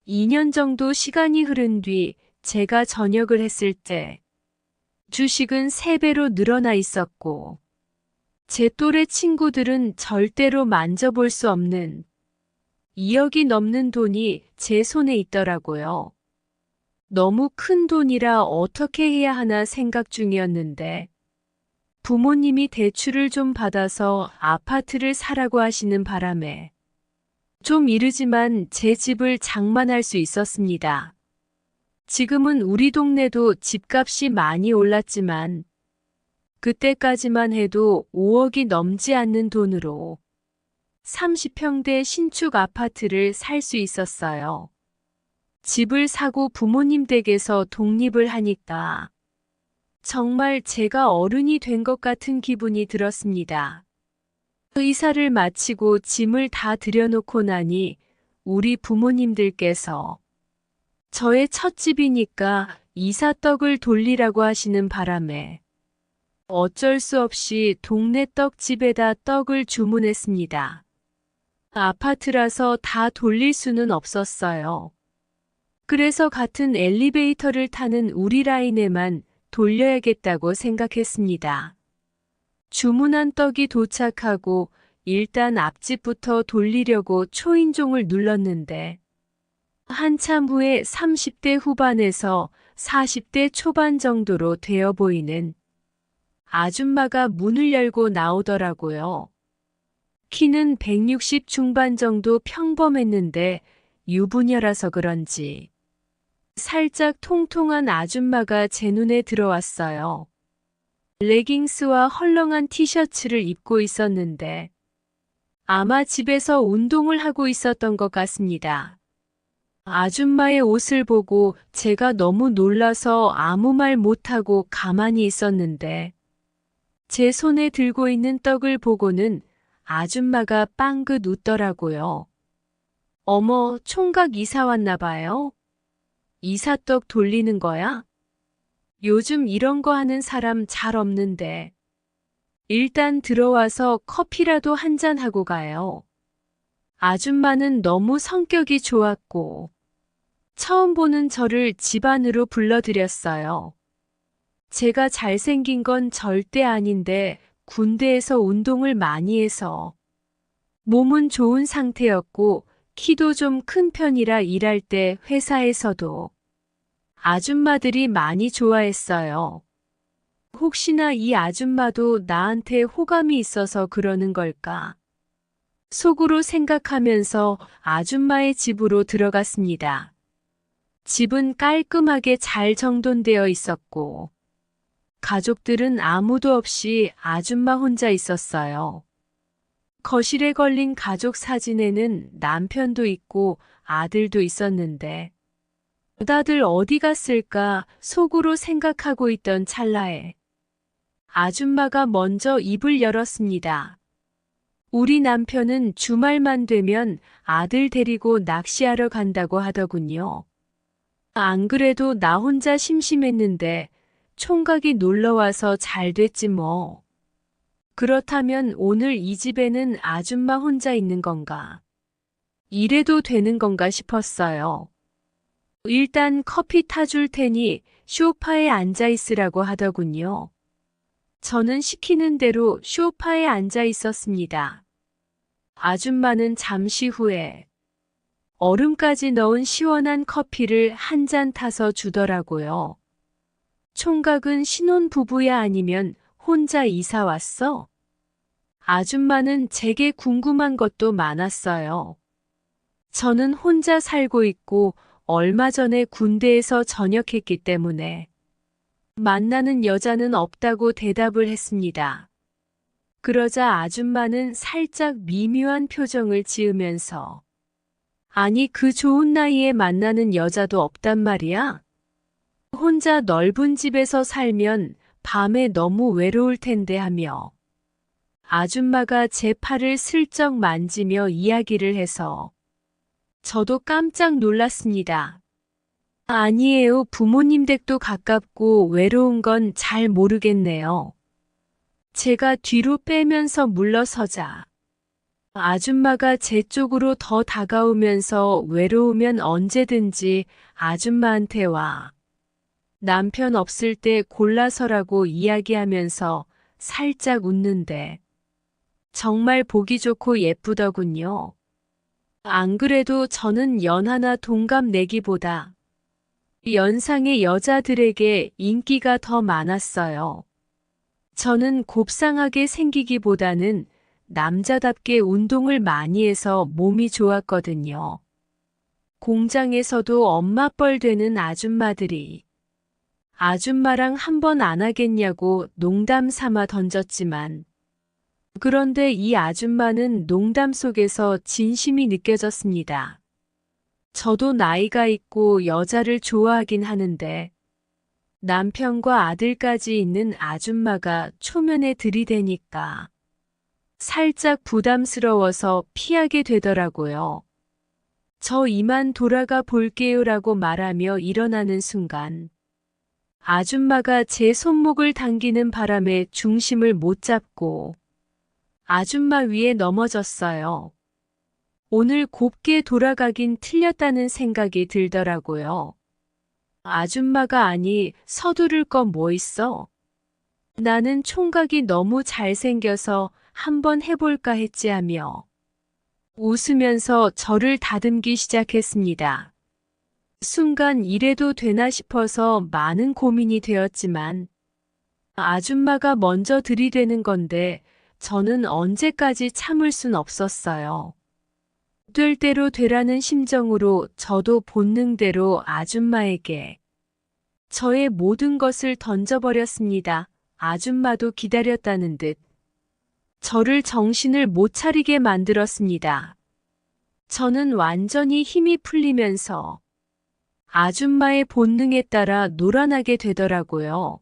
2년 정도 시간이 흐른 뒤 제가 전역을 했을 때 주식은 3배로 늘어나 있었고 제 또래 친구들은 절대로 만져볼 수 없는 2억이 넘는 돈이 제 손에 있더라고요. 너무 큰 돈이라 어떻게 해야 하나 생각 중이었는데 부모님이 대출을 좀 받아서 아파트를 사라고 하시는 바람에 좀 이르지만 제 집을 장만할 수 있었습니다. 지금은 우리 동네도 집값이 많이 올랐지만 그때까지만 해도 5억이 넘지 않는 돈으로 30평대 신축 아파트를 살 수 있었어요. 집을 사고 부모님 댁에서 독립을 하니까 정말 제가 어른이 된 것 같은 기분이 들었습니다. 의사를 마치고 짐을 다 들여놓고 나니 우리 부모님들께서 저의 첫 집이니까 이삿떡을 돌리라고 하시는 바람에 어쩔 수 없이 동네 떡집에다 떡을 주문했습니다. 아파트라서 다 돌릴 수는 없었어요. 그래서 같은 엘리베이터를 타는 우리 라인에만 돌려야겠다고 생각했습니다. 주문한 떡이 도착하고 일단 앞집부터 돌리려고 초인종을 눌렀는데 한참 후에 30대 후반에서 40대 초반 정도로 되어 보이는 아줌마가 문을 열고 나오더라고요. 키는 160 중반 정도 평범했는데 유부녀라서 그런지 살짝 통통한 아줌마가 제 눈에 들어왔어요. 레깅스와 헐렁한 티셔츠를 입고 있었는데 아마 집에서 운동을 하고 있었던 것 같습니다. 아줌마의 옷을 보고 제가 너무 놀라서 아무 말 못하고 가만히 있었는데 제 손에 들고 있는 떡을 보고는 아줌마가 빵긋 웃더라고요. 어머, 총각 이사 왔나 봐요? 이삿떡 돌리는 거야? 요즘 이런 거 하는 사람 잘 없는데. 일단 들어와서 커피라도 한잔 하고 가요. 아줌마는 너무 성격이 좋았고, 처음 보는 저를 집 안으로 불러들였어요. 제가 잘생긴 건 절대 아닌데 군대에서 운동을 많이 해서 몸은 좋은 상태였고 키도 좀 큰 편이라 일할 때 회사에서도 아줌마들이 많이 좋아했어요. 혹시나 이 아줌마도 나한테 호감이 있어서 그러는 걸까? 속으로 생각하면서 아줌마의 집으로 들어갔습니다. 집은 깔끔하게 잘 정돈되어 있었고, 가족들은 아무도 없이 아줌마 혼자 있었어요. 거실에 걸린 가족 사진에는 남편도 있고 아들도 있었는데, 다들 어디 갔을까 속으로 생각하고 있던 찰나에, 아줌마가 먼저 입을 열었습니다. 우리 남편은 주말만 되면 아들 데리고 낚시하러 간다고 하더군요. 안 그래도 나 혼자 심심했는데 총각이 놀러와서 잘 됐지 뭐. 그렇다면 오늘 이 집에는 아줌마 혼자 있는 건가? 이래도 되는 건가 싶었어요. 일단 커피 타줄 테니 소파에 앉아 있으라고 하더군요. 저는 시키는 대로 소파에 앉아 있었습니다. 아줌마는 잠시 후에 얼음까지 넣은 시원한 커피를 한 잔 타서 주더라고요. 총각은 신혼부부야 아니면 혼자 이사 왔어? 아줌마는 제게 궁금한 것도 많았어요. 저는 혼자 살고 있고 얼마 전에 군대에서 전역했기 때문에 만나는 여자는 없다고 대답을 했습니다. 그러자 아줌마는 살짝 미묘한 표정을 지으면서 아니 그 좋은 나이에 만나는 여자도 없단 말이야? 혼자 넓은 집에서 살면 밤에 너무 외로울 텐데 하며 아줌마가 제 팔을 슬쩍 만지며 이야기를 해서 저도 깜짝 놀랐습니다. 아니에요. 부모님 댁도 가깝고 외로운 건 잘 모르겠네요. 제가 뒤로 빼면서 물러서자 아줌마가 제 쪽으로 더 다가오면서 외로우면 언제든지 아줌마한테 와. 남편 없을 때 골라서라고 이야기하면서 살짝 웃는데 정말 보기 좋고 예쁘더군요. 안 그래도 저는 연하나 동갑 내기보다 연상의 여자들에게 인기가 더 많았어요. 저는 곱상하게 생기기보다는 남자답게 운동을 많이 해서 몸이 좋았거든요. 공장에서도 엄마뻘 되는 아줌마들이 아줌마랑 한 번 안 하겠냐고 농담 삼아 던졌지만 그런데 이 아줌마는 농담 속에서 진심이 느껴졌습니다. 저도 나이가 있고 여자를 좋아하긴 하는데 남편과 아들까지 있는 아줌마가 초면에 들이대니까 살짝 부담스러워서 피하게 되더라고요. 저 이만 돌아가 볼게요라고 말하며 일어나는 순간 아줌마가 제 손목을 당기는 바람에 중심을 못 잡고 아줌마 위에 넘어졌어요. 오늘 곱게 돌아가긴 틀렸다는 생각이 들더라고요. 아줌마가 아니 서두를 건 뭐 있어? 나는 총각이 너무 잘생겨서 한번 해볼까 했지 하며 웃으면서 저를 다듬기 시작했습니다. 순간 이래도 되나 싶어서 많은 고민이 되었지만 아줌마가 먼저 들이대는 건데 저는 언제까지 참을 순 없었어요. 될 대로 되라는 심정으로 저도 본능대로 아줌마에게 저의 모든 것을 던져버렸습니다. 아줌마도 기다렸다는 듯 저를 정신을 못 차리게 만들었습니다. 저는 완전히 힘이 풀리면서 아줌마의 본능에 따라 놀아나게 되더라고요.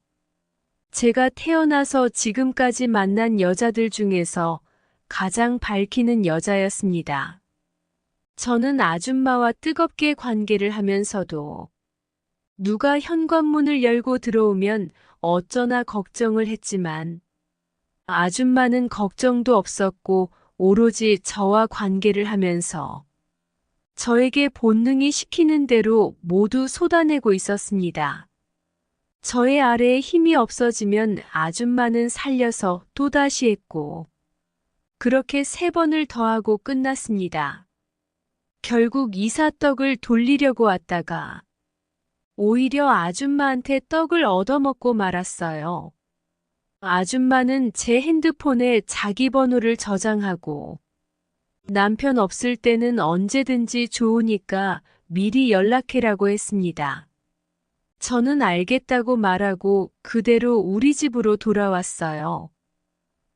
제가 태어나서 지금까지 만난 여자들 중에서 가장 밝히는 여자였습니다. 저는 아줌마와 뜨겁게 관계를 하면서도 누가 현관문을 열고 들어오면 어쩌나 걱정을 했지만 아줌마는 걱정도 없었고 오로지 저와 관계를 하면서 저에게 본능이 시키는 대로 모두 쏟아내고 있었습니다. 저의 아래에 힘이 없어지면 아줌마는 살려서 또다시 했고, 그렇게 3번을 더하고 끝났습니다. 결국 이사떡을 돌리려고 왔다가 오히려 아줌마한테 떡을 얻어먹고 말았어요. 아줌마는 제 핸드폰에 자기 번호를 저장하고 남편 없을 때는 언제든지 좋으니까 미리 연락해라고 했습니다. 저는 알겠다고 말하고 그대로 우리 집으로 돌아왔어요.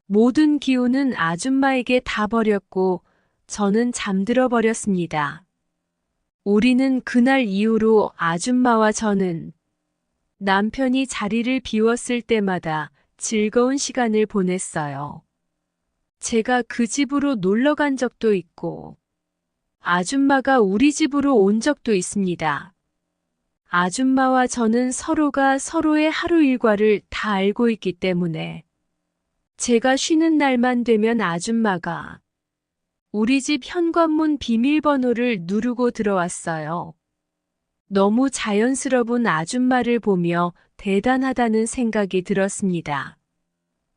모든 기운은 아줌마에게 다 버렸고 저는 잠들어 버렸습니다. 우리는 그날 이후로 아줌마와 저는 남편이 자리를 비웠을 때마다 즐거운 시간을 보냈어요. 제가 그 집으로 놀러 간 적도 있고, 아줌마가 우리 집으로 온 적도 있습니다. 아줌마와 저는 서로가 서로의 하루 일과를 다 알고 있기 때문에 제가 쉬는 날만 되면 아줌마가 우리 집 현관문 비밀번호를 누르고 들어왔어요. 너무 자연스러운 아줌마를 보며 대단하다는 생각이 들었습니다.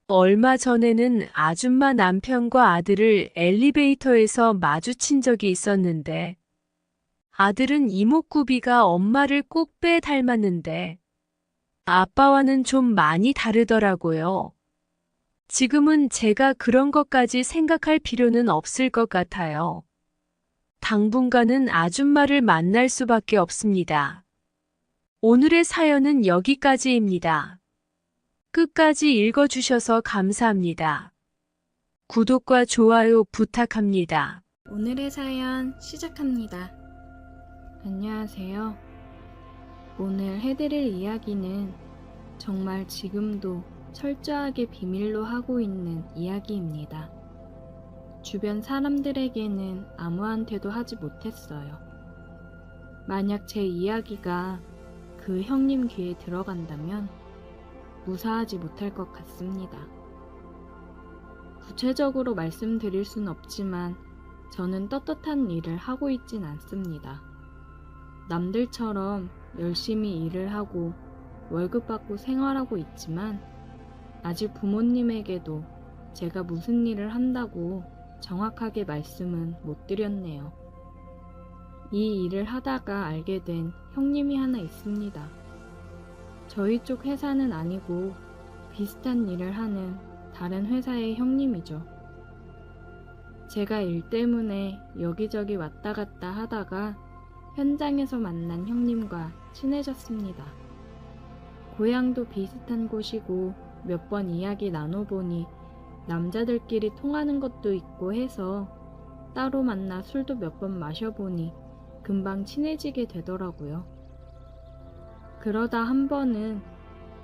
얼마 전에는 아줌마 남편과 아들을 엘리베이터에서 마주친 적이 있었는데 아들은 이목구비가 엄마를 꼭 빼 닮았는데 아빠와는 좀 많이 다르더라고요. 지금은 제가 그런 것까지 생각할 필요는 없을 것 같아요. 당분간은 아줌마를 만날 수밖에 없습니다. 오늘의 사연은 여기까지입니다. 끝까지 읽어주셔서 감사합니다. 구독과 좋아요 부탁합니다. 오늘의 사연 시작합니다. 안녕하세요. 오늘 해드릴 이야기는 정말 지금도 철저하게 비밀로 하고 있는 이야기입니다. 주변 사람들에게는 아무한테도 하지 못했어요. 만약 제 이야기가 그 형님 귀에 들어간다면 무사하지 못할 것 같습니다. 구체적으로 말씀드릴 순 없지만 저는 떳떳한 일을 하고 있진 않습니다. 남들처럼 열심히 일을 하고 월급 받고 생활하고 있지만 아직 부모님에게도 제가 무슨 일을 한다고 정확하게 말씀은 못 드렸네요. 이 일을 하다가 알게 된 형님이 하나 있습니다. 저희 쪽 회사는 아니고 비슷한 일을 하는 다른 회사의 형님이죠. 제가 일 때문에 여기저기 왔다 갔다 하다가 현장에서 만난 형님과 친해졌습니다. 고향도 비슷한 곳이고 몇 번 이야기 나눠보니 남자들끼리 통하는 것도 있고 해서 따로 만나 술도 몇 번 마셔보니 금방 친해지게 되더라고요. 그러다 한 번은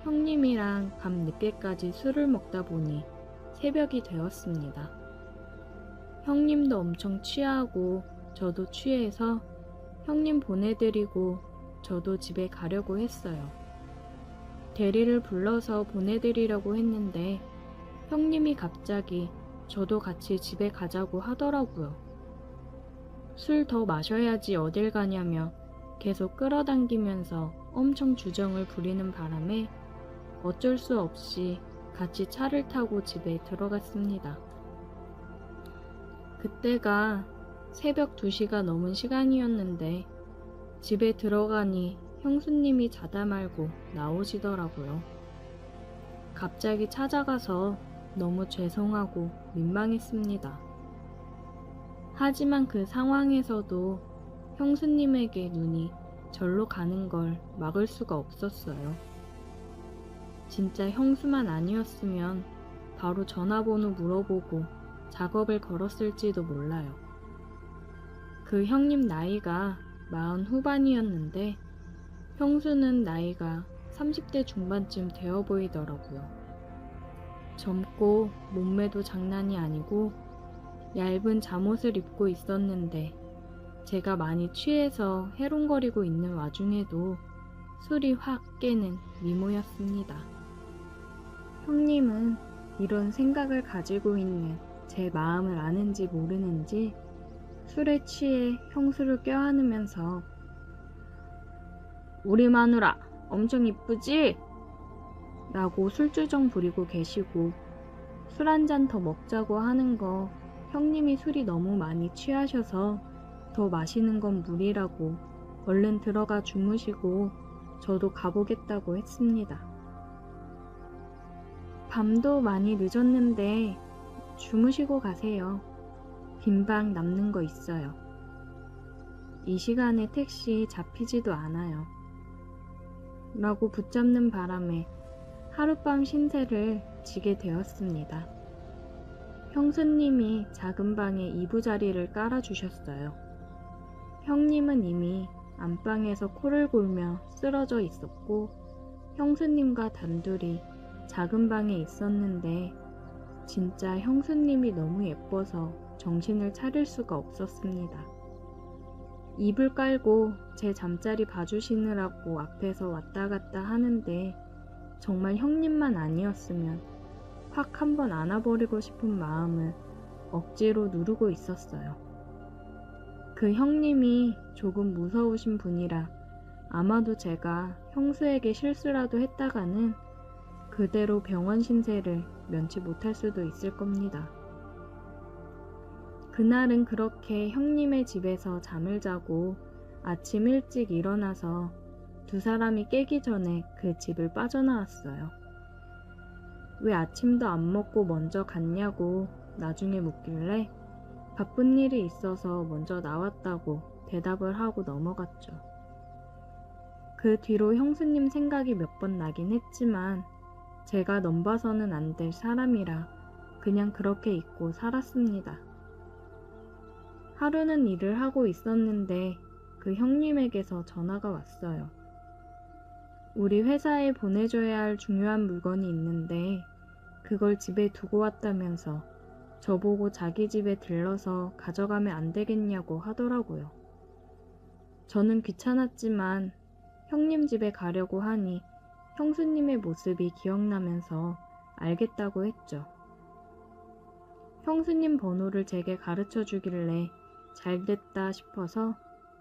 형님이랑 밤 늦게까지 술을 먹다 보니 새벽이 되었습니다. 형님도 엄청 취하고 저도 취해서 형님 보내드리고 저도 집에 가려고 했어요. 대리를 불러서 보내드리려고 했는데 형님이 갑자기 저도 같이 집에 가자고 하더라고요. 술 더 마셔야지 어딜 가냐며 계속 끌어당기면서 엄청 주정을 부리는 바람에 어쩔 수 없이 같이 차를 타고 집에 들어갔습니다. 그때가 새벽 2시가 넘은 시간이었는데 집에 들어가니 형수님이 자다 말고 나오시더라고요. 갑자기 찾아가서 너무 죄송하고 민망했습니다. 하지만 그 상황에서도 형수님에게 눈이 절로 가는 걸 막을 수가 없었어요. 진짜 형수만 아니었으면 바로 전화번호 물어보고 작업을 걸었을지도 몰라요. 그 형님 나이가 40 후반이었는데 형수는 나이가 30대 중반쯤 되어 보이더라고요. 젊고 몸매도 장난이 아니고 얇은 잠옷을 입고 있었는데 제가 많이 취해서 해롱거리고 있는 와중에도 술이 확 깨는 미모였습니다. 형님은 이런 생각을 가지고 있는 제 마음을 아는지 모르는지 술에 취해 형수를 껴안으면서 우리 마누라 엄청 이쁘지? 라고 술주정 부리고 계시고 술 한 잔 더 먹자고 하는 거 형님이 술이 너무 많이 취하셔서 더 마시는 건 무리라고 얼른 들어가 주무시고 저도 가보겠다고 했습니다. 밤도 많이 늦었는데 주무시고 가세요. 빈 방 남는 거 있어요. 이 시간에 택시 잡히지도 않아요. 라고 붙잡는 바람에 하룻밤 신세를 지게 되었습니다. 형수님이 작은 방에 이부자리를 깔아주셨어요. 형님은 이미 안방에서 코를 골며 쓰러져 있었고 형수님과 단둘이 작은 방에 있었는데 진짜 형수님이 너무 예뻐서 정신을 차릴 수가 없었습니다. 이불 깔고 제 잠자리 봐주시느라고 앞에서 왔다 갔다 하는데 정말 형님만 아니었으면 확 한번 안아버리고 싶은 마음을 억지로 누르고 있었어요. 그 형님이 조금 무서우신 분이라 아마도 제가 형수에게 실수라도 했다가는 그대로 병원 신세를 면치 못할 수도 있을 겁니다. 그날은 그렇게 형님의 집에서 잠을 자고 아침 일찍 일어나서 두 사람이 깨기 전에 그 집을 빠져나왔어요. 왜 아침도 안 먹고 먼저 갔냐고 나중에 묻길래 바쁜 일이 있어서 먼저 나왔다고 대답을 하고 넘어갔죠. 그 뒤로 형수님 생각이 몇 번 나긴 했지만 제가 넘봐서는 안 될 사람이라 그냥 그렇게 잊고 살았습니다. 하루는 일을 하고 있었는데 그 형님에게서 전화가 왔어요. 우리 회사에 보내줘야 할 중요한 물건이 있는데 그걸 집에 두고 왔다면서 저보고 자기 집에 들러서 가져가면 안 되겠냐고 하더라고요. 저는 귀찮았지만 형님 집에 가려고 하니 형수님의 모습이 기억나면서 알겠다고 했죠. 형수님 번호를 제게 가르쳐 주길래 잘됐다 싶어서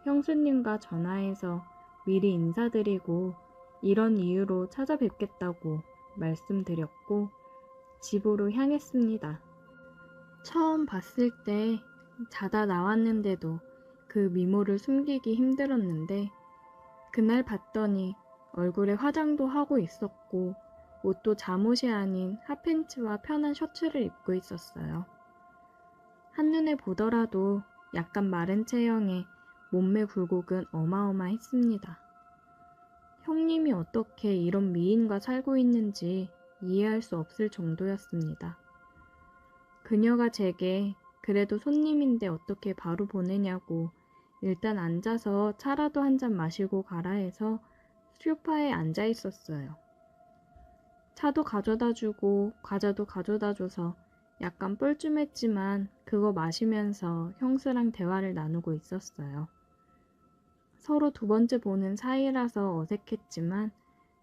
형수님과 전화해서 미리 인사드리고 이런 이유로 찾아뵙겠다고 말씀드렸고 집으로 향했습니다. 처음 봤을 때 자다 나왔는데도 그 미모를 숨기기 힘들었는데 그날 봤더니 얼굴에 화장도 하고 있었고 옷도 잠옷이 아닌 핫팬츠와 편한 셔츠를 입고 있었어요. 한눈에 보더라도 약간 마른 체형에 몸매 굴곡은 어마어마했습니다. 형님이 어떻게 이런 미인과 살고 있는지 이해할 수 없을 정도였습니다. 그녀가 제게 그래도 손님인데 어떻게 바로 보내냐고 일단 앉아서 차라도 한 잔 마시고 가라 해서 소파에 앉아 있었어요. 차도 가져다 주고 과자도 가져다 줘서 약간 뻘쭘했지만 그거 마시면서 형수랑 대화를 나누고 있었어요. 서로 두 번째 보는 사이라서 어색했지만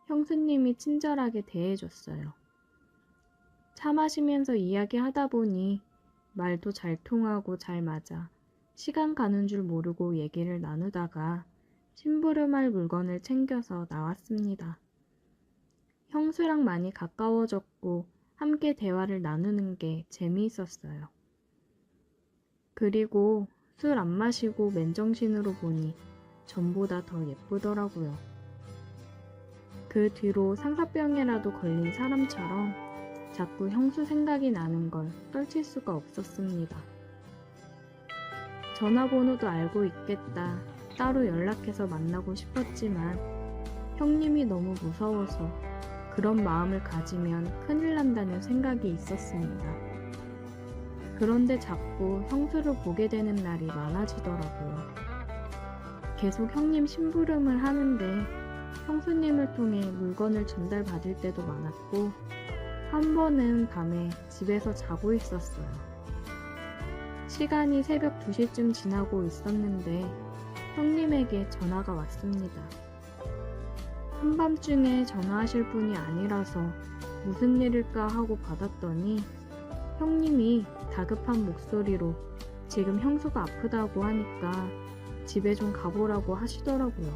형수님이 친절하게 대해줬어요. 차 마시면서 이야기하다 보니 말도 잘 통하고 잘 맞아 시간 가는 줄 모르고 얘기를 나누다가 심부름할 물건을 챙겨서 나왔습니다. 형수랑 많이 가까워졌고 함께 대화를 나누는 게 재미있었어요. 그리고 술 안 마시고 맨정신으로 보니 전보다 더 예쁘더라고요. 그 뒤로 상사병이라도 걸린 사람처럼 자꾸 형수 생각이 나는 걸 떨칠 수가 없었습니다. 전화번호도 알고 있겠다. 따로 연락해서 만나고 싶었지만 형님이 너무 무서워서 그런 마음을 가지면 큰일 난다는 생각이 있었습니다. 그런데 자꾸 형수를 보게 되는 날이 많아지더라고요. 계속 형님 심부름을 하는데 형수님을 통해 물건을 전달받을 때도 많았고 한 번은 밤에 집에서 자고 있었어요. 시간이 새벽 2시쯤 지나고 있었는데 형님에게 전화가 왔습니다. 한밤중에 전화하실 분이 아니라서 무슨 일일까 하고 받았더니 형님이 다급한 목소리로 지금 형수가 아프다고 하니까 집에 좀 가보라고 하시더라고요.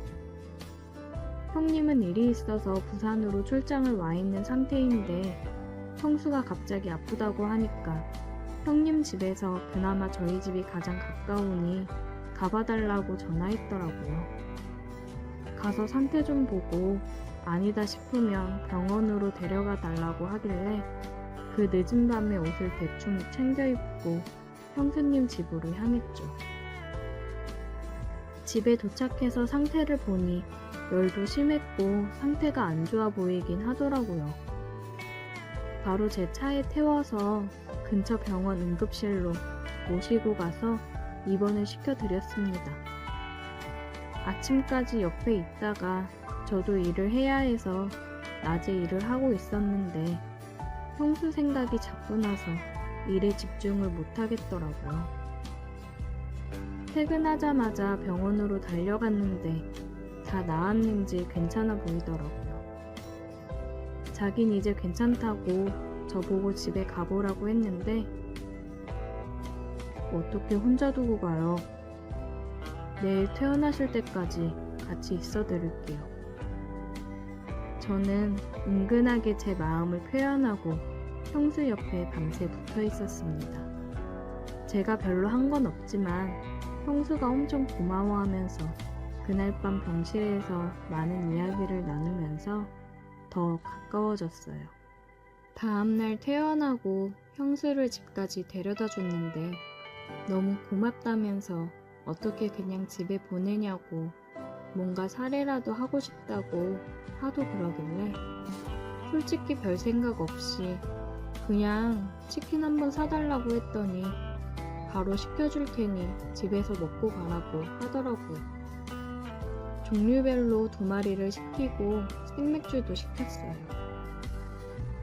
형님은 일이 있어서 부산으로 출장을 와 있는 상태인데 형수가 갑자기 아프다고 하니까 형님 집에서 그나마 저희 집이 가장 가까우니 가봐달라고 전화했더라고요. 가서 상태 좀 보고 아니다 싶으면 병원으로 데려가 달라고 하길래 그 늦은 밤에 옷을 대충 챙겨 입고 형수님 집으로 향했죠. 집에 도착해서 상태를 보니 열도 심했고 상태가 안 좋아 보이긴 하더라고요. 바로 제 차에 태워서 근처 병원 응급실로 모시고 가서 입원을 시켜드렸습니다. 아침까지 옆에 있다가 저도 일을 해야 해서 낮에 일을 하고 있었는데 형수 생각이 자꾸 나서 일에 집중을 못하겠더라고요. 퇴근하자마자 병원으로 달려갔는데 다 나았는지 괜찮아 보이더라고요. 자긴 이제 괜찮다고 저보고 집에 가보라고 했는데 어떻게 혼자 두고 가요? 내일 퇴원하실 때까지 같이 있어 드릴게요. 저는 은근하게 제 마음을 표현하고 형수 옆에 밤새 붙어 있었습니다. 제가 별로 한 건 없지만 형수가 엄청 고마워하면서 그날 밤 병실에서 많은 이야기를 나누면서 더 가까워졌어요. 다음날 퇴원하고 형수를 집까지 데려다 줬는데 너무 고맙다면서 어떻게 그냥 집에 보내냐고 뭔가 사례라도 하고 싶다고 하도 그러길래 솔직히 별 생각 없이 그냥 치킨 한번 사달라고 했더니 바로 시켜줄 테니 집에서 먹고 가라고 하더라고요. 종류별로 2마리를 시키고 생맥주도 시켰어요.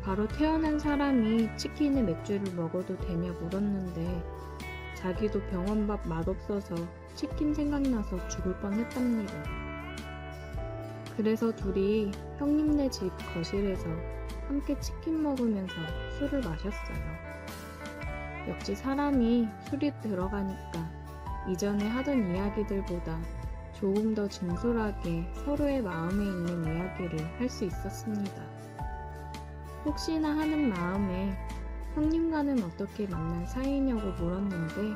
바로 태어난 사람이 치킨에 맥주를 먹어도 되냐 물었는데 자기도 병원밥 맛없어서 치킨 생각나서 죽을 뻔했답니다. 그래서 둘이 형님네 집 거실에서 함께 치킨 먹으면서 술을 마셨어요. 역시 사람이 술이 들어가니까 이전에 하던 이야기들보다 조금 더 진솔하게 서로의 마음에 있는 이야기를 할 수 있었습니다. 혹시나 하는 마음에 형님과는 어떻게 만난 사이냐고 물었는데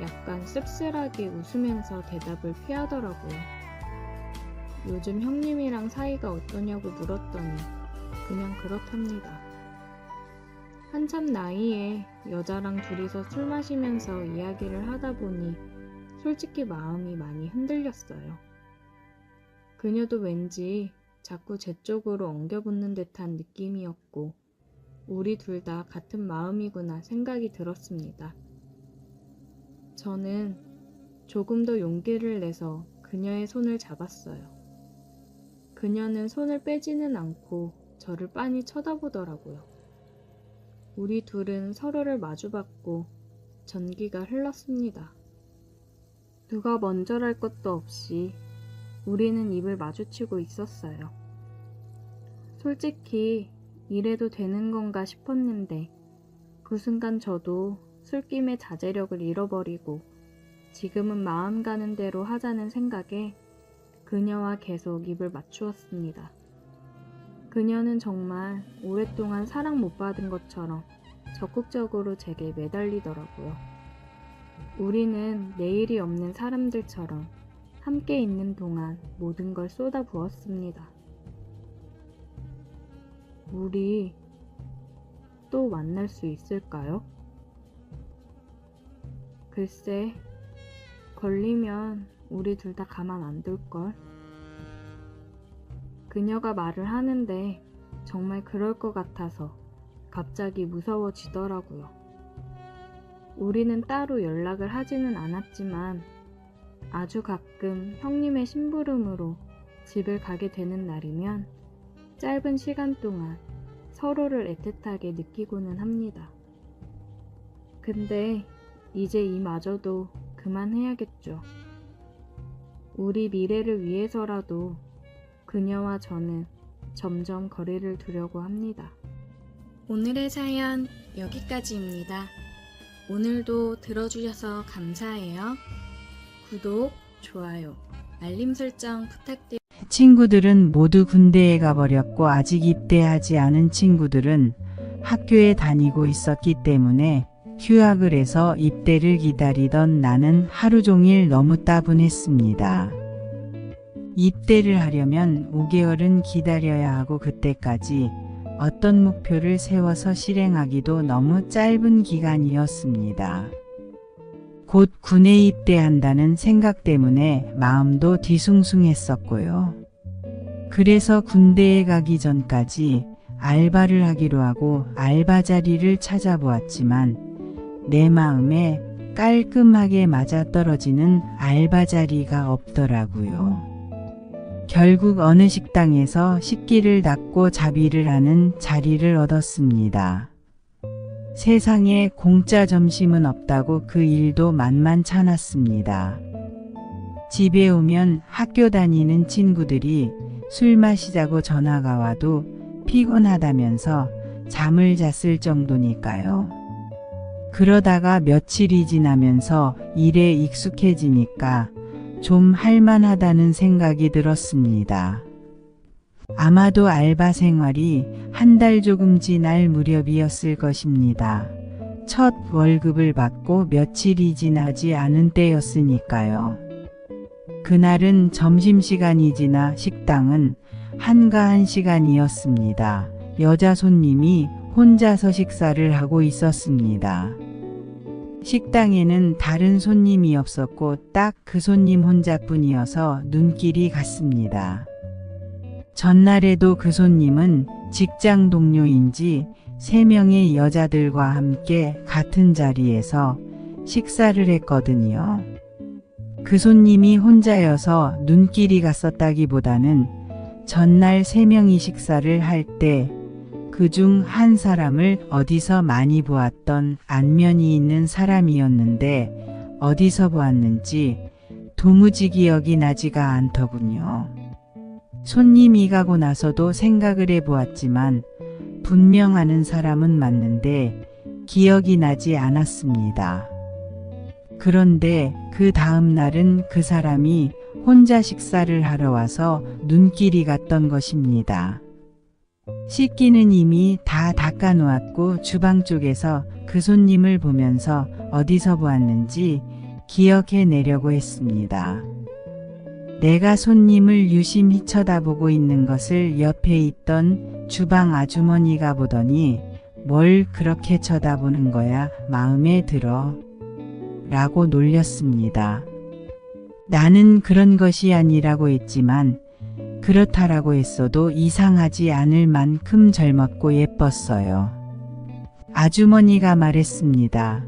약간 씁쓸하게 웃으면서 대답을 피하더라고요. 요즘 형님이랑 사이가 어떠냐고 물었더니 그냥 그렇답니다. 한참 나이에 여자랑 둘이서 술 마시면서 이야기를 하다 보니 솔직히 마음이 많이 흔들렸어요. 그녀도 왠지 자꾸 제 쪽으로 엉겨붙는 듯한 느낌이었고 우리 둘 다 같은 마음이구나 생각이 들었습니다. 저는 조금 더 용기를 내서 그녀의 손을 잡았어요. 그녀는 손을 빼지는 않고 저를 빤히 쳐다보더라고요. 우리 둘은 서로를 마주봤고 전기가 흘렀습니다. 누가 먼저랄 것도 없이 우리는 입을 마주치고 있었어요. 솔직히 이래도 되는 건가 싶었는데 그 순간 저도 술김에 자제력을 잃어버리고 지금은 마음 가는 대로 하자는 생각에 그녀와 계속 입을 맞추었습니다. 그녀는 정말 오랫동안 사랑 못 받은 것처럼 적극적으로 제게 매달리더라고요. 우리는 내일이 없는 사람들처럼 함께 있는 동안 모든 걸 쏟아부었습니다. 우리 또 만날 수 있을까요? 글쎄, 걸리면 우리 둘 다 가만 안 둘걸. 그녀가 말을 하는데 정말 그럴 것 같아서 갑자기 무서워지더라고요. 우리는 따로 연락을 하지는 않았지만 아주 가끔 형님의 심부름으로 집을 가게 되는 날이면 짧은 시간 동안 서로를 애틋하게 느끼고는 합니다. 근데 이제 이마저도 그만해야겠죠. 우리 미래를 위해서라도 그녀와 저는 점점 거리를 두려고 합니다. 오늘의 사연 여기까지입니다. 오늘도 들어주셔서 감사해요. 구독, 좋아요, 알림 설정 부탁드립니다. 친구들은 모두 군대에 가버렸고 아직 입대하지 않은 친구들은 학교에 다니고 있었기 때문에 휴학을 해서 입대를 기다리던 나는 하루 종일 너무 따분했습니다. 입대를 하려면 5개월은 기다려야 하고 그때까지 어떤 목표를 세워서 실행하기도 너무 짧은 기간이었습니다. 곧 군에 입대한다는 생각 때문에 마음도 뒤숭숭했었고요. 그래서 군대에 가기 전까지 알바를 하기로 하고 알바 자리를 찾아보았지만 내 마음에 깔끔하게 맞아떨어지는 알바 자리가 없더라고요. 결국 어느 식당에서 식기를 닦고 자비를 하는 자리를 얻었습니다. 세상에 공짜 점심은 없다고 그 일도 만만찮았습니다. 집에 오면 학교 다니는 친구들이 술 마시자고 전화가 와도 피곤하다면서 잠을 잤을 정도니까요. 그러다가 며칠이 지나면서 일에 익숙해지니까 좀 할만하다는 생각이 들었습니다. 아마도 알바 생활이 한 달 조금 지날 무렵이었을 것입니다. 첫 월급을 받고 며칠이 지나지 않은 때였으니까요. 그날은 점심시간이 지나 식당은 한가한 시간이었습니다. 여자 손님이 혼자서 식사를 하고 있었습니다. 식당에는 다른 손님이 없었고 딱 그 손님 혼자뿐이어서 눈길이 갔습니다. 전날에도 그 손님은 직장 동료인지 3명의 여자들과 함께 같은 자리에서 식사를 했거든요. 그 손님이 혼자여서 눈길이 갔었다기보다는 전날 3명이 식사를 할 때 그중 한 사람을 어디서 많이 보았던 안면이 있는 사람이었는데 어디서 보았는지 도무지 기억이 나지가 않더군요. 손님이 가고 나서도 생각을 해보았지만 분명 아는 사람은 맞는데 기억이 나지 않았습니다. 그런데 그 다음 날은 그 사람이 혼자 식사를 하러 와서 눈길이 갔던 것입니다. 식기는 이미 다 닦아놓았고 주방 쪽에서 그 손님을 보면서 어디서 보았는지 기억해내려고 했습니다. 내가 손님을 유심히 쳐다보고 있는 것을 옆에 있던 주방 아주머니가 보더니 뭘 그렇게 쳐다보는 거야 마음에 들어 라고 놀렸습니다. 나는 그런 것이 아니라고 했지만 그렇다라고 했어도 이상하지 않을 만큼 젊었고 예뻤어요. 아주머니가 말했습니다.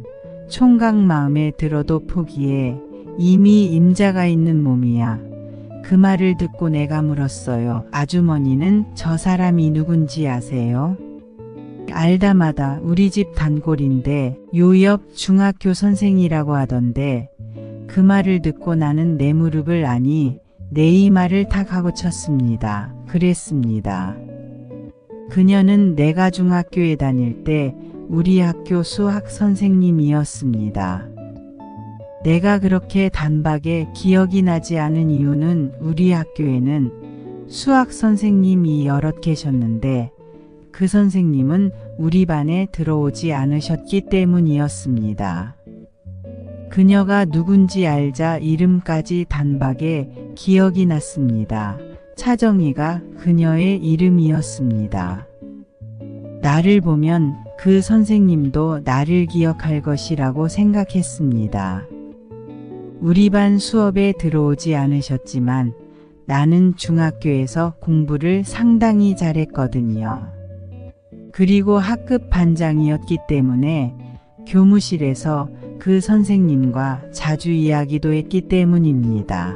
총각 마음에 들어도 포기해. 이미 임자가 있는 몸이야. 그 말을 듣고 내가 물었어요. 아주머니는 저 사람이 누군지 아세요? 알다마다 우리 집 단골인데 요 옆 중학교 선생이라고 하던데 그 말을 듣고 나는 내 무릎을 아니 내 이마를 탁 하고 쳤습니다. 그랬습니다. 그녀는 내가 중학교에 다닐 때 우리 학교 수학 선생님이었습니다. 내가 그렇게 단박에 기억이 나지 않은 이유는 우리 학교에는 수학 선생님이 여럿 계셨는데 그 선생님은 우리 반에 들어오지 않으셨기 때문이었습니다. 그녀가 누군지 알자 이름까지 단박에 기억이 났습니다. 차정희가 그녀의 이름이었습니다. 나를 보면 그 선생님도 나를 기억할 것이라고 생각했습니다. 우리 반 수업에 들어오지 않으셨지만 나는 중학교에서 공부를 상당히 잘했거든요. 그리고 학급 반장이었기 때문에 교무실에서 그 선생님과 자주 이야기도 했기 때문입니다.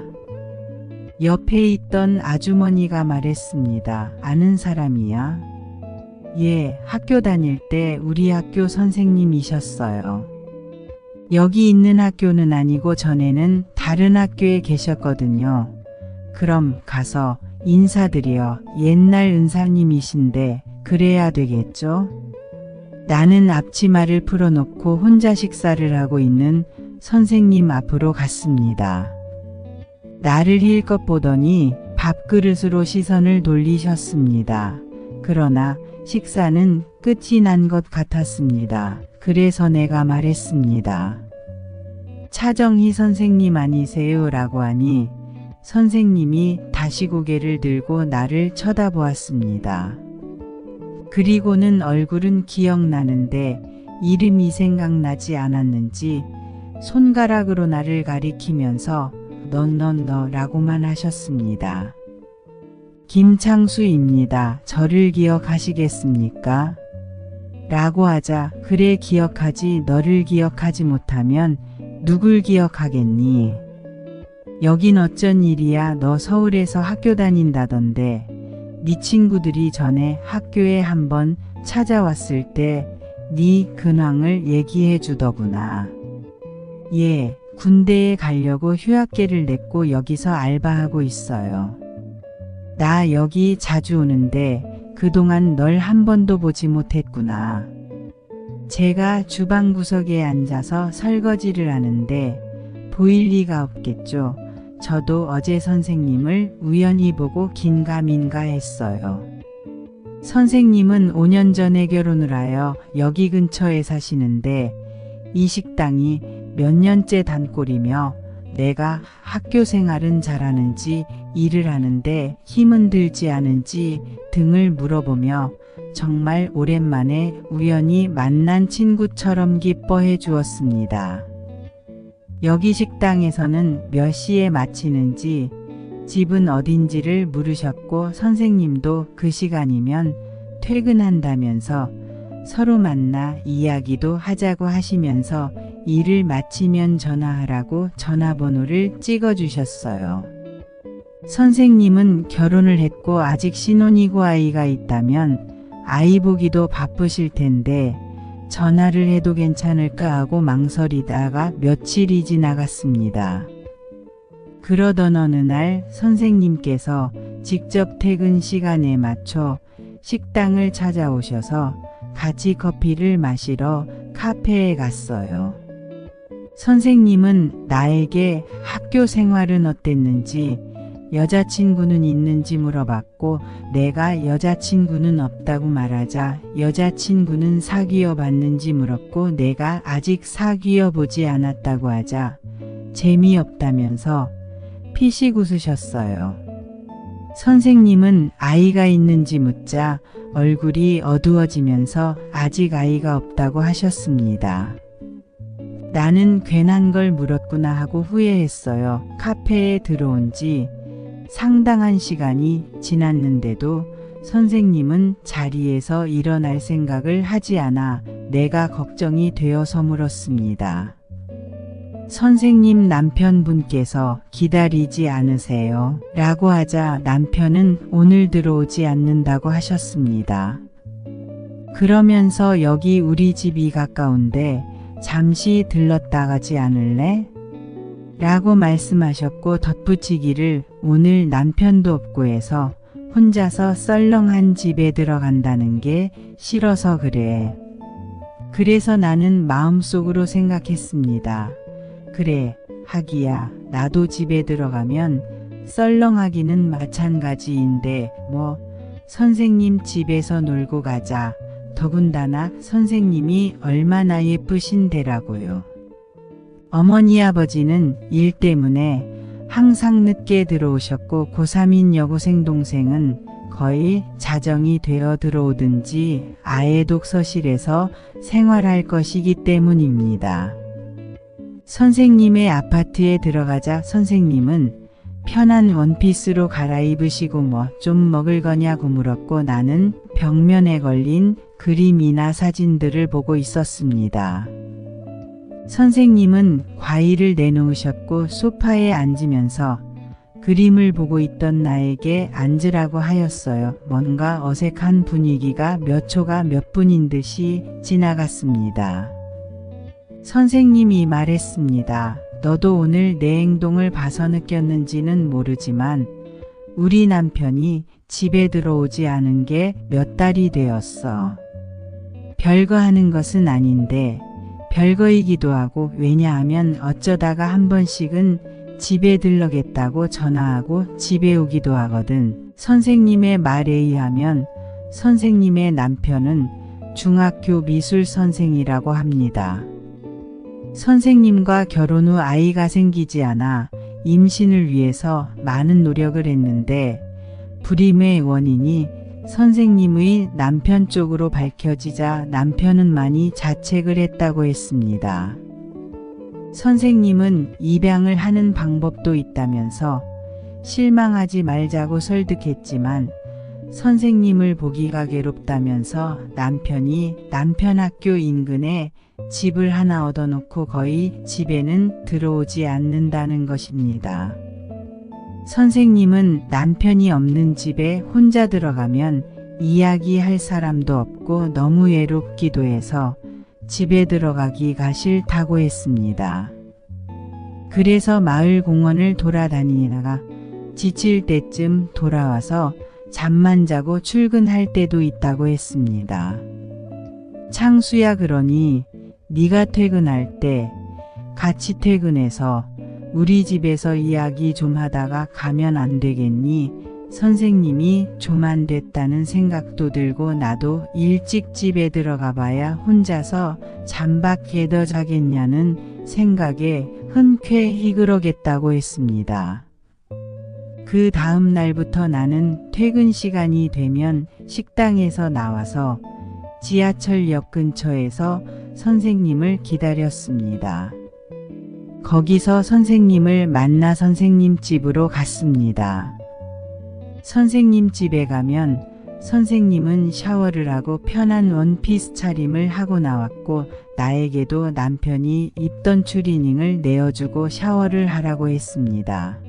옆에 있던 아주머니가 말했습니다. 아는 사람이야? 예, 학교 다닐 때 우리 학교 선생님이셨어요. 여기 있는 학교는 아니고 전에는 다른 학교에 계셨거든요. 그럼 가서 인사드려. 옛날 은사님이신데 그래야 되겠죠? 나는 앞치마를 풀어놓고 혼자 식사를 하고 있는 선생님 앞으로 갔습니다. 나를 힐끗 보더니 밥그릇으로 시선을 돌리셨습니다. 그러나 식사는 끝이 난 것 같았습니다. 그래서 내가 말했습니다. 차정희 선생님 아니세요? 라고 하니 선생님이 다시 고개를 들고 나를 쳐다보았습니다. 그리고는 얼굴은 기억나는데 이름이 생각나지 않았는지 손가락으로 나를 가리키면서 너라고만 하셨습니다. 김창수입니다. 저를 기억하시겠습니까? 라고 하자 그래 기억하지 너를 기억하지 못하면 누굴 기억하겠니? 여긴 어쩐 일이야 너 서울에서 학교 다닌다던데 네 친구들이 전에 학교에 한번 찾아왔을 때 네 근황을 얘기해 주더구나. 예, 군대에 가려고 휴학계를 냈고 여기서 알바하고 있어요. 나 여기 자주 오는데 그동안 널 한 번도 보지 못했구나. 제가 주방 구석에 앉아서 설거지를 하는데 보일 리가 없겠죠. 저도 어제 선생님을 우연히 보고 긴가민가 했어요. 선생님은 5년 전에 결혼을 하여 여기 근처에 사시는데 이 식당이 몇 년째 단골이며 내가 학교 생활은 잘하는지 일을 하는데 힘은 들지 않은지 등을 물어보며 정말 오랜만에 우연히 만난 친구처럼 기뻐해 주었습니다. 여기 식당에서는 몇 시에 마치는지 집은 어딘지를 물으셨고 선생님도 그 시간이면 퇴근한다면서 서로 만나 이야기도 하자고 하시면서 일을 마치면 전화하라고 전화번호를 찍어주셨어요. 선생님은 결혼을 했고 아직 신혼이고 아이가 있다면 아이 보기도 바쁘실 텐데 전화를 해도 괜찮을까 하고 망설이다가 며칠이 지나갔습니다. 그러던 어느 날 선생님께서 직접 퇴근 시간에 맞춰 식당을 찾아오셔서 같이 커피를 마시러 카페에 갔어요. 선생님은 나에게 학교 생활은 어땠는지 여자친구는 있는지 물어봤고 내가 여자친구는 없다고 말하자 여자친구는 사귀어 봤는지 물었고 내가 아직 사귀어 보지 않았다고 하자 재미없다면서 피식 웃으셨어요. 선생님은 아이가 있는지 묻자 얼굴이 어두워지면서 아직 아이가 없다고 하셨습니다. 나는 괜한 걸 물었구나 하고 후회했어요. 카페에 들어온 지 상당한 시간이 지났는데도 선생님은 자리에서 일어날 생각을 하지 않아 내가 걱정이 되어서 물었습니다. 선생님 남편분께서 기다리지 않으세요? 라고 하자 남편은 오늘 들어오지 않는다고 하셨습니다. 그러면서 여기 우리 집이 가까운데 잠시 들렀다 가지 않을래? 라고 말씀하셨고 덧붙이기를 오늘 남편도 없고 해서 혼자서 썰렁한 집에 들어간다는 게 싫어서 그래. 그래서 나는 마음속으로 생각했습니다. 그래, 하기야 나도 집에 들어가면 썰렁하기는 마찬가지인데 뭐 선생님 집에서 놀고 가자. 더군다나 선생님이 얼마나 예쁘신데라고요. 어머니 아버지는 일 때문에 항상 늦게 들어오셨고 고3인 여고생 동생은 거의 자정이 되어 들어오든지 아예 독서실에서 생활할 것이기 때문입니다. 선생님의 아파트에 들어가자 선생님은 편한 원피스로 갈아입으시고 뭐 좀 먹을 거냐고 물었고 나는 벽면에 걸린 그림이나 사진들을 보고 있었습니다. 선생님은 과일을 내놓으셨고 소파에 앉으면서 그림을 보고 있던 나에게 앉으라고 하였어요. 뭔가 어색한 분위기가 몇 초가 몇 분인 듯이 지나갔습니다. 선생님이 말했습니다. 너도 오늘 내 행동을 봐서 느꼈는지는 모르지만 우리 남편이 집에 들어오지 않은 게 몇 달이 되었어. 별거 하는 것은 아닌데 별거이기도 하고, 왜냐하면 어쩌다가 한 번씩은 집에 들러겠다고 전화하고 집에 오기도 하거든. 선생님의 말에 의하면 선생님의 남편은 중학교 미술 선생이라고 합니다. 선생님과 결혼 후 아이가 생기지 않아 임신을 위해서 많은 노력을 했는데 불임의 원인이 선생님의 남편 쪽으로 밝혀지자 남편은 많이 자책을 했다고 했습니다. 선생님은 입양을 하는 방법도 있다면서 실망하지 말자고 설득했지만 선생님을 보기가 괴롭다면서 남편이 남편 학교 인근에 집을 하나 얻어놓고 거의 집에는 들어오지 않는다는 것입니다. 선생님은 남편이 없는 집에 혼자 들어가면 이야기할 사람도 없고 너무 외롭기도 해서 집에 들어가기가 싫다고 했습니다. 그래서 마을 공원을 돌아다니다가 지칠 때쯤 돌아와서 잠만 자고 출근할 때도 있다고 했습니다. 창수야, 그러니 네가 퇴근할 때 같이 퇴근해서 우리 집에서 이야기 좀 하다가 가면 안 되겠니? 선생님이 좀 안 됐다는 생각도 들고 나도 일찍 집에 들어가 봐야 혼자서 잠밖에 더 자겠냐는 생각에 흔쾌히 그러겠다고 했습니다. 그 다음 날부터 나는 퇴근 시간이 되면 식당에서 나와서 지하철역 근처에서 선생님을 기다렸습니다. 거기서 선생님을 만나 선생님 집으로 갔습니다. 선생님 집에 가면 선생님은 샤워를 하고 편한 원피스 차림을 하고 나왔고 나에게도 남편이 입던 추리닝을 내어주고 샤워를 하라고 했습니다.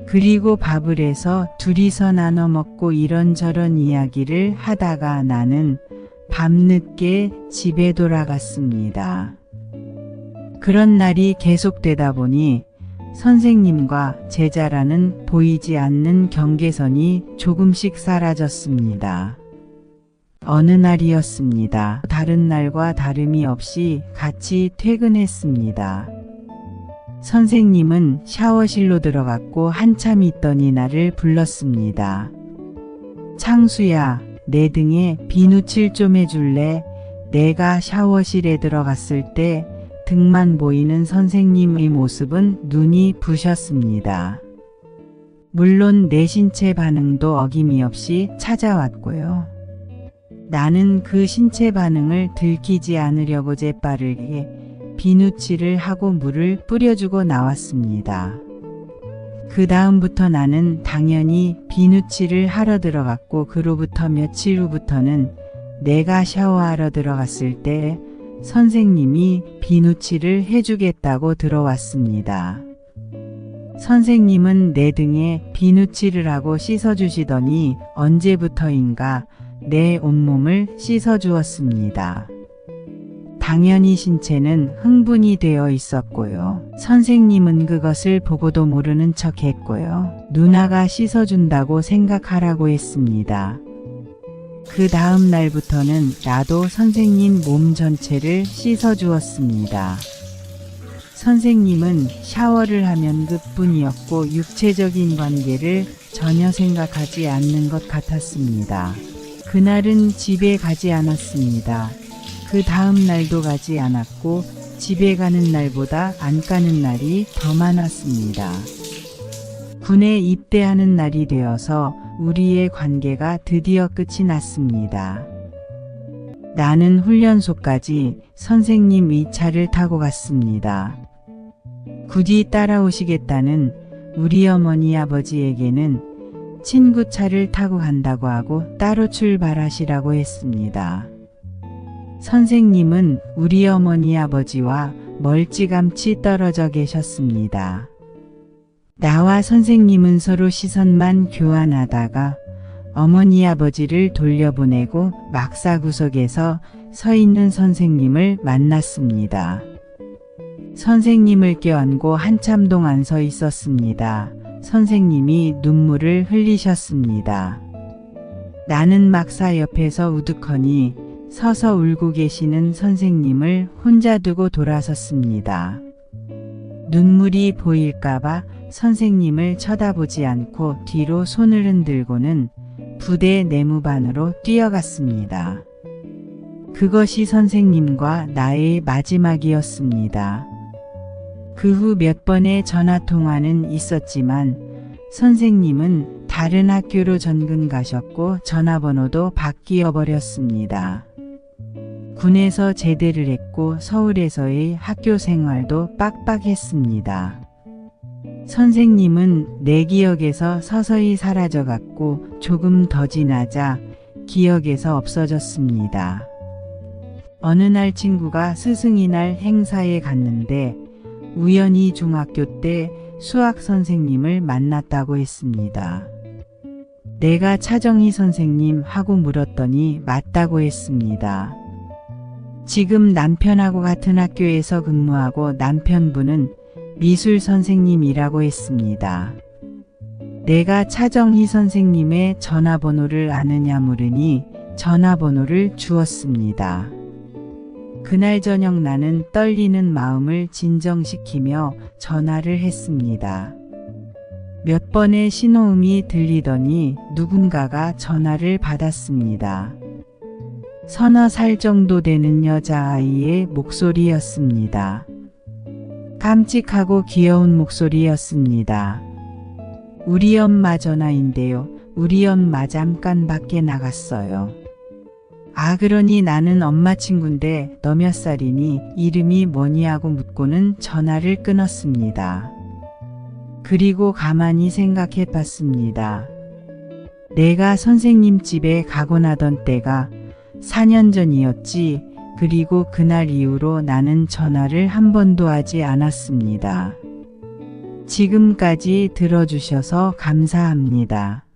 그리고 밥을 해서 둘이서 나눠 먹고 이런저런 이야기를 하다가 나는 밤늦게 집에 돌아갔습니다. 그런 날이 계속되다 보니 선생님과 제자라는 보이지 않는 경계선이 조금씩 사라졌습니다. 어느 날이었습니다. 다른 날과 다름이 없이 같이 퇴근했습니다. 선생님은 샤워실로 들어갔고 한참 있더니 나를 불렀습니다. 창수야, 내 등에 비누칠 좀 해줄래? 내가 샤워실에 들어갔을 때 등만 보이는 선생님의 모습은 눈이 부셨습니다. 물론 내 신체 반응도 어김이 없이 찾아왔고요. 나는 그 신체 반응을 들키지 않으려고 재빠르게 비누칠을 하고 물을 뿌려주고 나왔습니다. 그 다음부터 나는 당연히 비누칠을 하러 들어갔고 그로부터 며칠 후부터는 내가 샤워하러 들어갔을 때 선생님이 비누칠을 해주겠다고 들어왔습니다. 선생님은 내 등에 비누칠을 하고 씻어주시더니 언제부터인가 내 온몸을 씻어주었습니다. 당연히 신체는 흥분이 되어 있었고요. 선생님은 그것을 보고도 모르는 척 했고요. 누나가 씻어준다고 생각하라고 했습니다. 그 다음 날부터는 나도 선생님 몸 전체를 씻어주었습니다. 선생님은 샤워를 하면 그뿐이었고 육체적인 관계를 전혀 생각하지 않는 것 같았습니다. 그날은 집에 가지 않았습니다. 그 다음 날도 가지 않았고 집에 가는 날보다 안 가는 날이 더 많았습니다. 군에 입대하는 날이 되어서 우리의 관계가 드디어 끝이 났습니다. 나는 훈련소까지 선생님 이 차를 타고 갔습니다. 굳이 따라오시겠다는 우리 어머니 아버지에게는 친구 차를 타고 간다고 하고 따로 출발하시라고 했습니다. 선생님은 우리 어머니 아버지와 멀찌감치 떨어져 계셨습니다. 나와 선생님은 서로 시선만 교환하다가 어머니 아버지를 돌려보내고 막사구석에서 서 있는 선생님을 만났습니다. 선생님을 껴안고 한참 동안 서 있었습니다. 선생님이 눈물을 흘리셨습니다. 나는 막사 옆에서 우두커니 서서 울고 계시는 선생님을 혼자 두고 돌아섰습니다. 눈물이 보일까봐 선생님을 쳐다보지 않고 뒤로 손을 흔들고는 부대 내무반으로 뛰어갔습니다. 그것이 선생님과 나의 마지막이었습니다. 그 후 몇 번의 전화통화는 있었지만 선생님은 다른 학교로 전근 가셨고 전화번호도 바뀌어 버렸습니다. 군에서 제대를 했고 서울에서의 학교 생활도 빡빡했습니다. 선생님은 내 기억에서 서서히 사라져갔고 조금 더 지나자 기억에서 없어졌습니다. 어느 날 친구가 스승의 날 행사에 갔는데 우연히 중학교 때 수학 선생님을 만났다고 했습니다. 내가 차정희 선생님 하고 물었더니 맞다고 했습니다. 지금 남편하고 같은 학교에서 근무하고 남편분은 미술 선생님이라고 했습니다. 내가 차정희 선생님의 전화번호를 아느냐 물으니 전화번호를 주었습니다. 그날 저녁 나는 떨리는 마음을 진정시키며 전화를 했습니다. 몇 번의 신호음이 들리더니 누군가가 전화를 받았습니다. 서너 살 정도 되는 여자아이의 목소리였습니다. 깜찍하고 귀여운 목소리였습니다. 우리 엄마 전화인데요. 우리 엄마 잠깐 밖에 나갔어요. 아, 그러니 나는 엄마 친구인데 너 몇 살이니? 이름이 뭐니? 하고 묻고는 전화를 끊었습니다. 그리고 가만히 생각해 봤습니다. 내가 선생님 집에 가곤 하던 때가 4년 전이었지. 그리고 그날 이후로 나는 전화를 한 번도 하지 않았습니다. 지금까지 들어주셔서 감사합니다.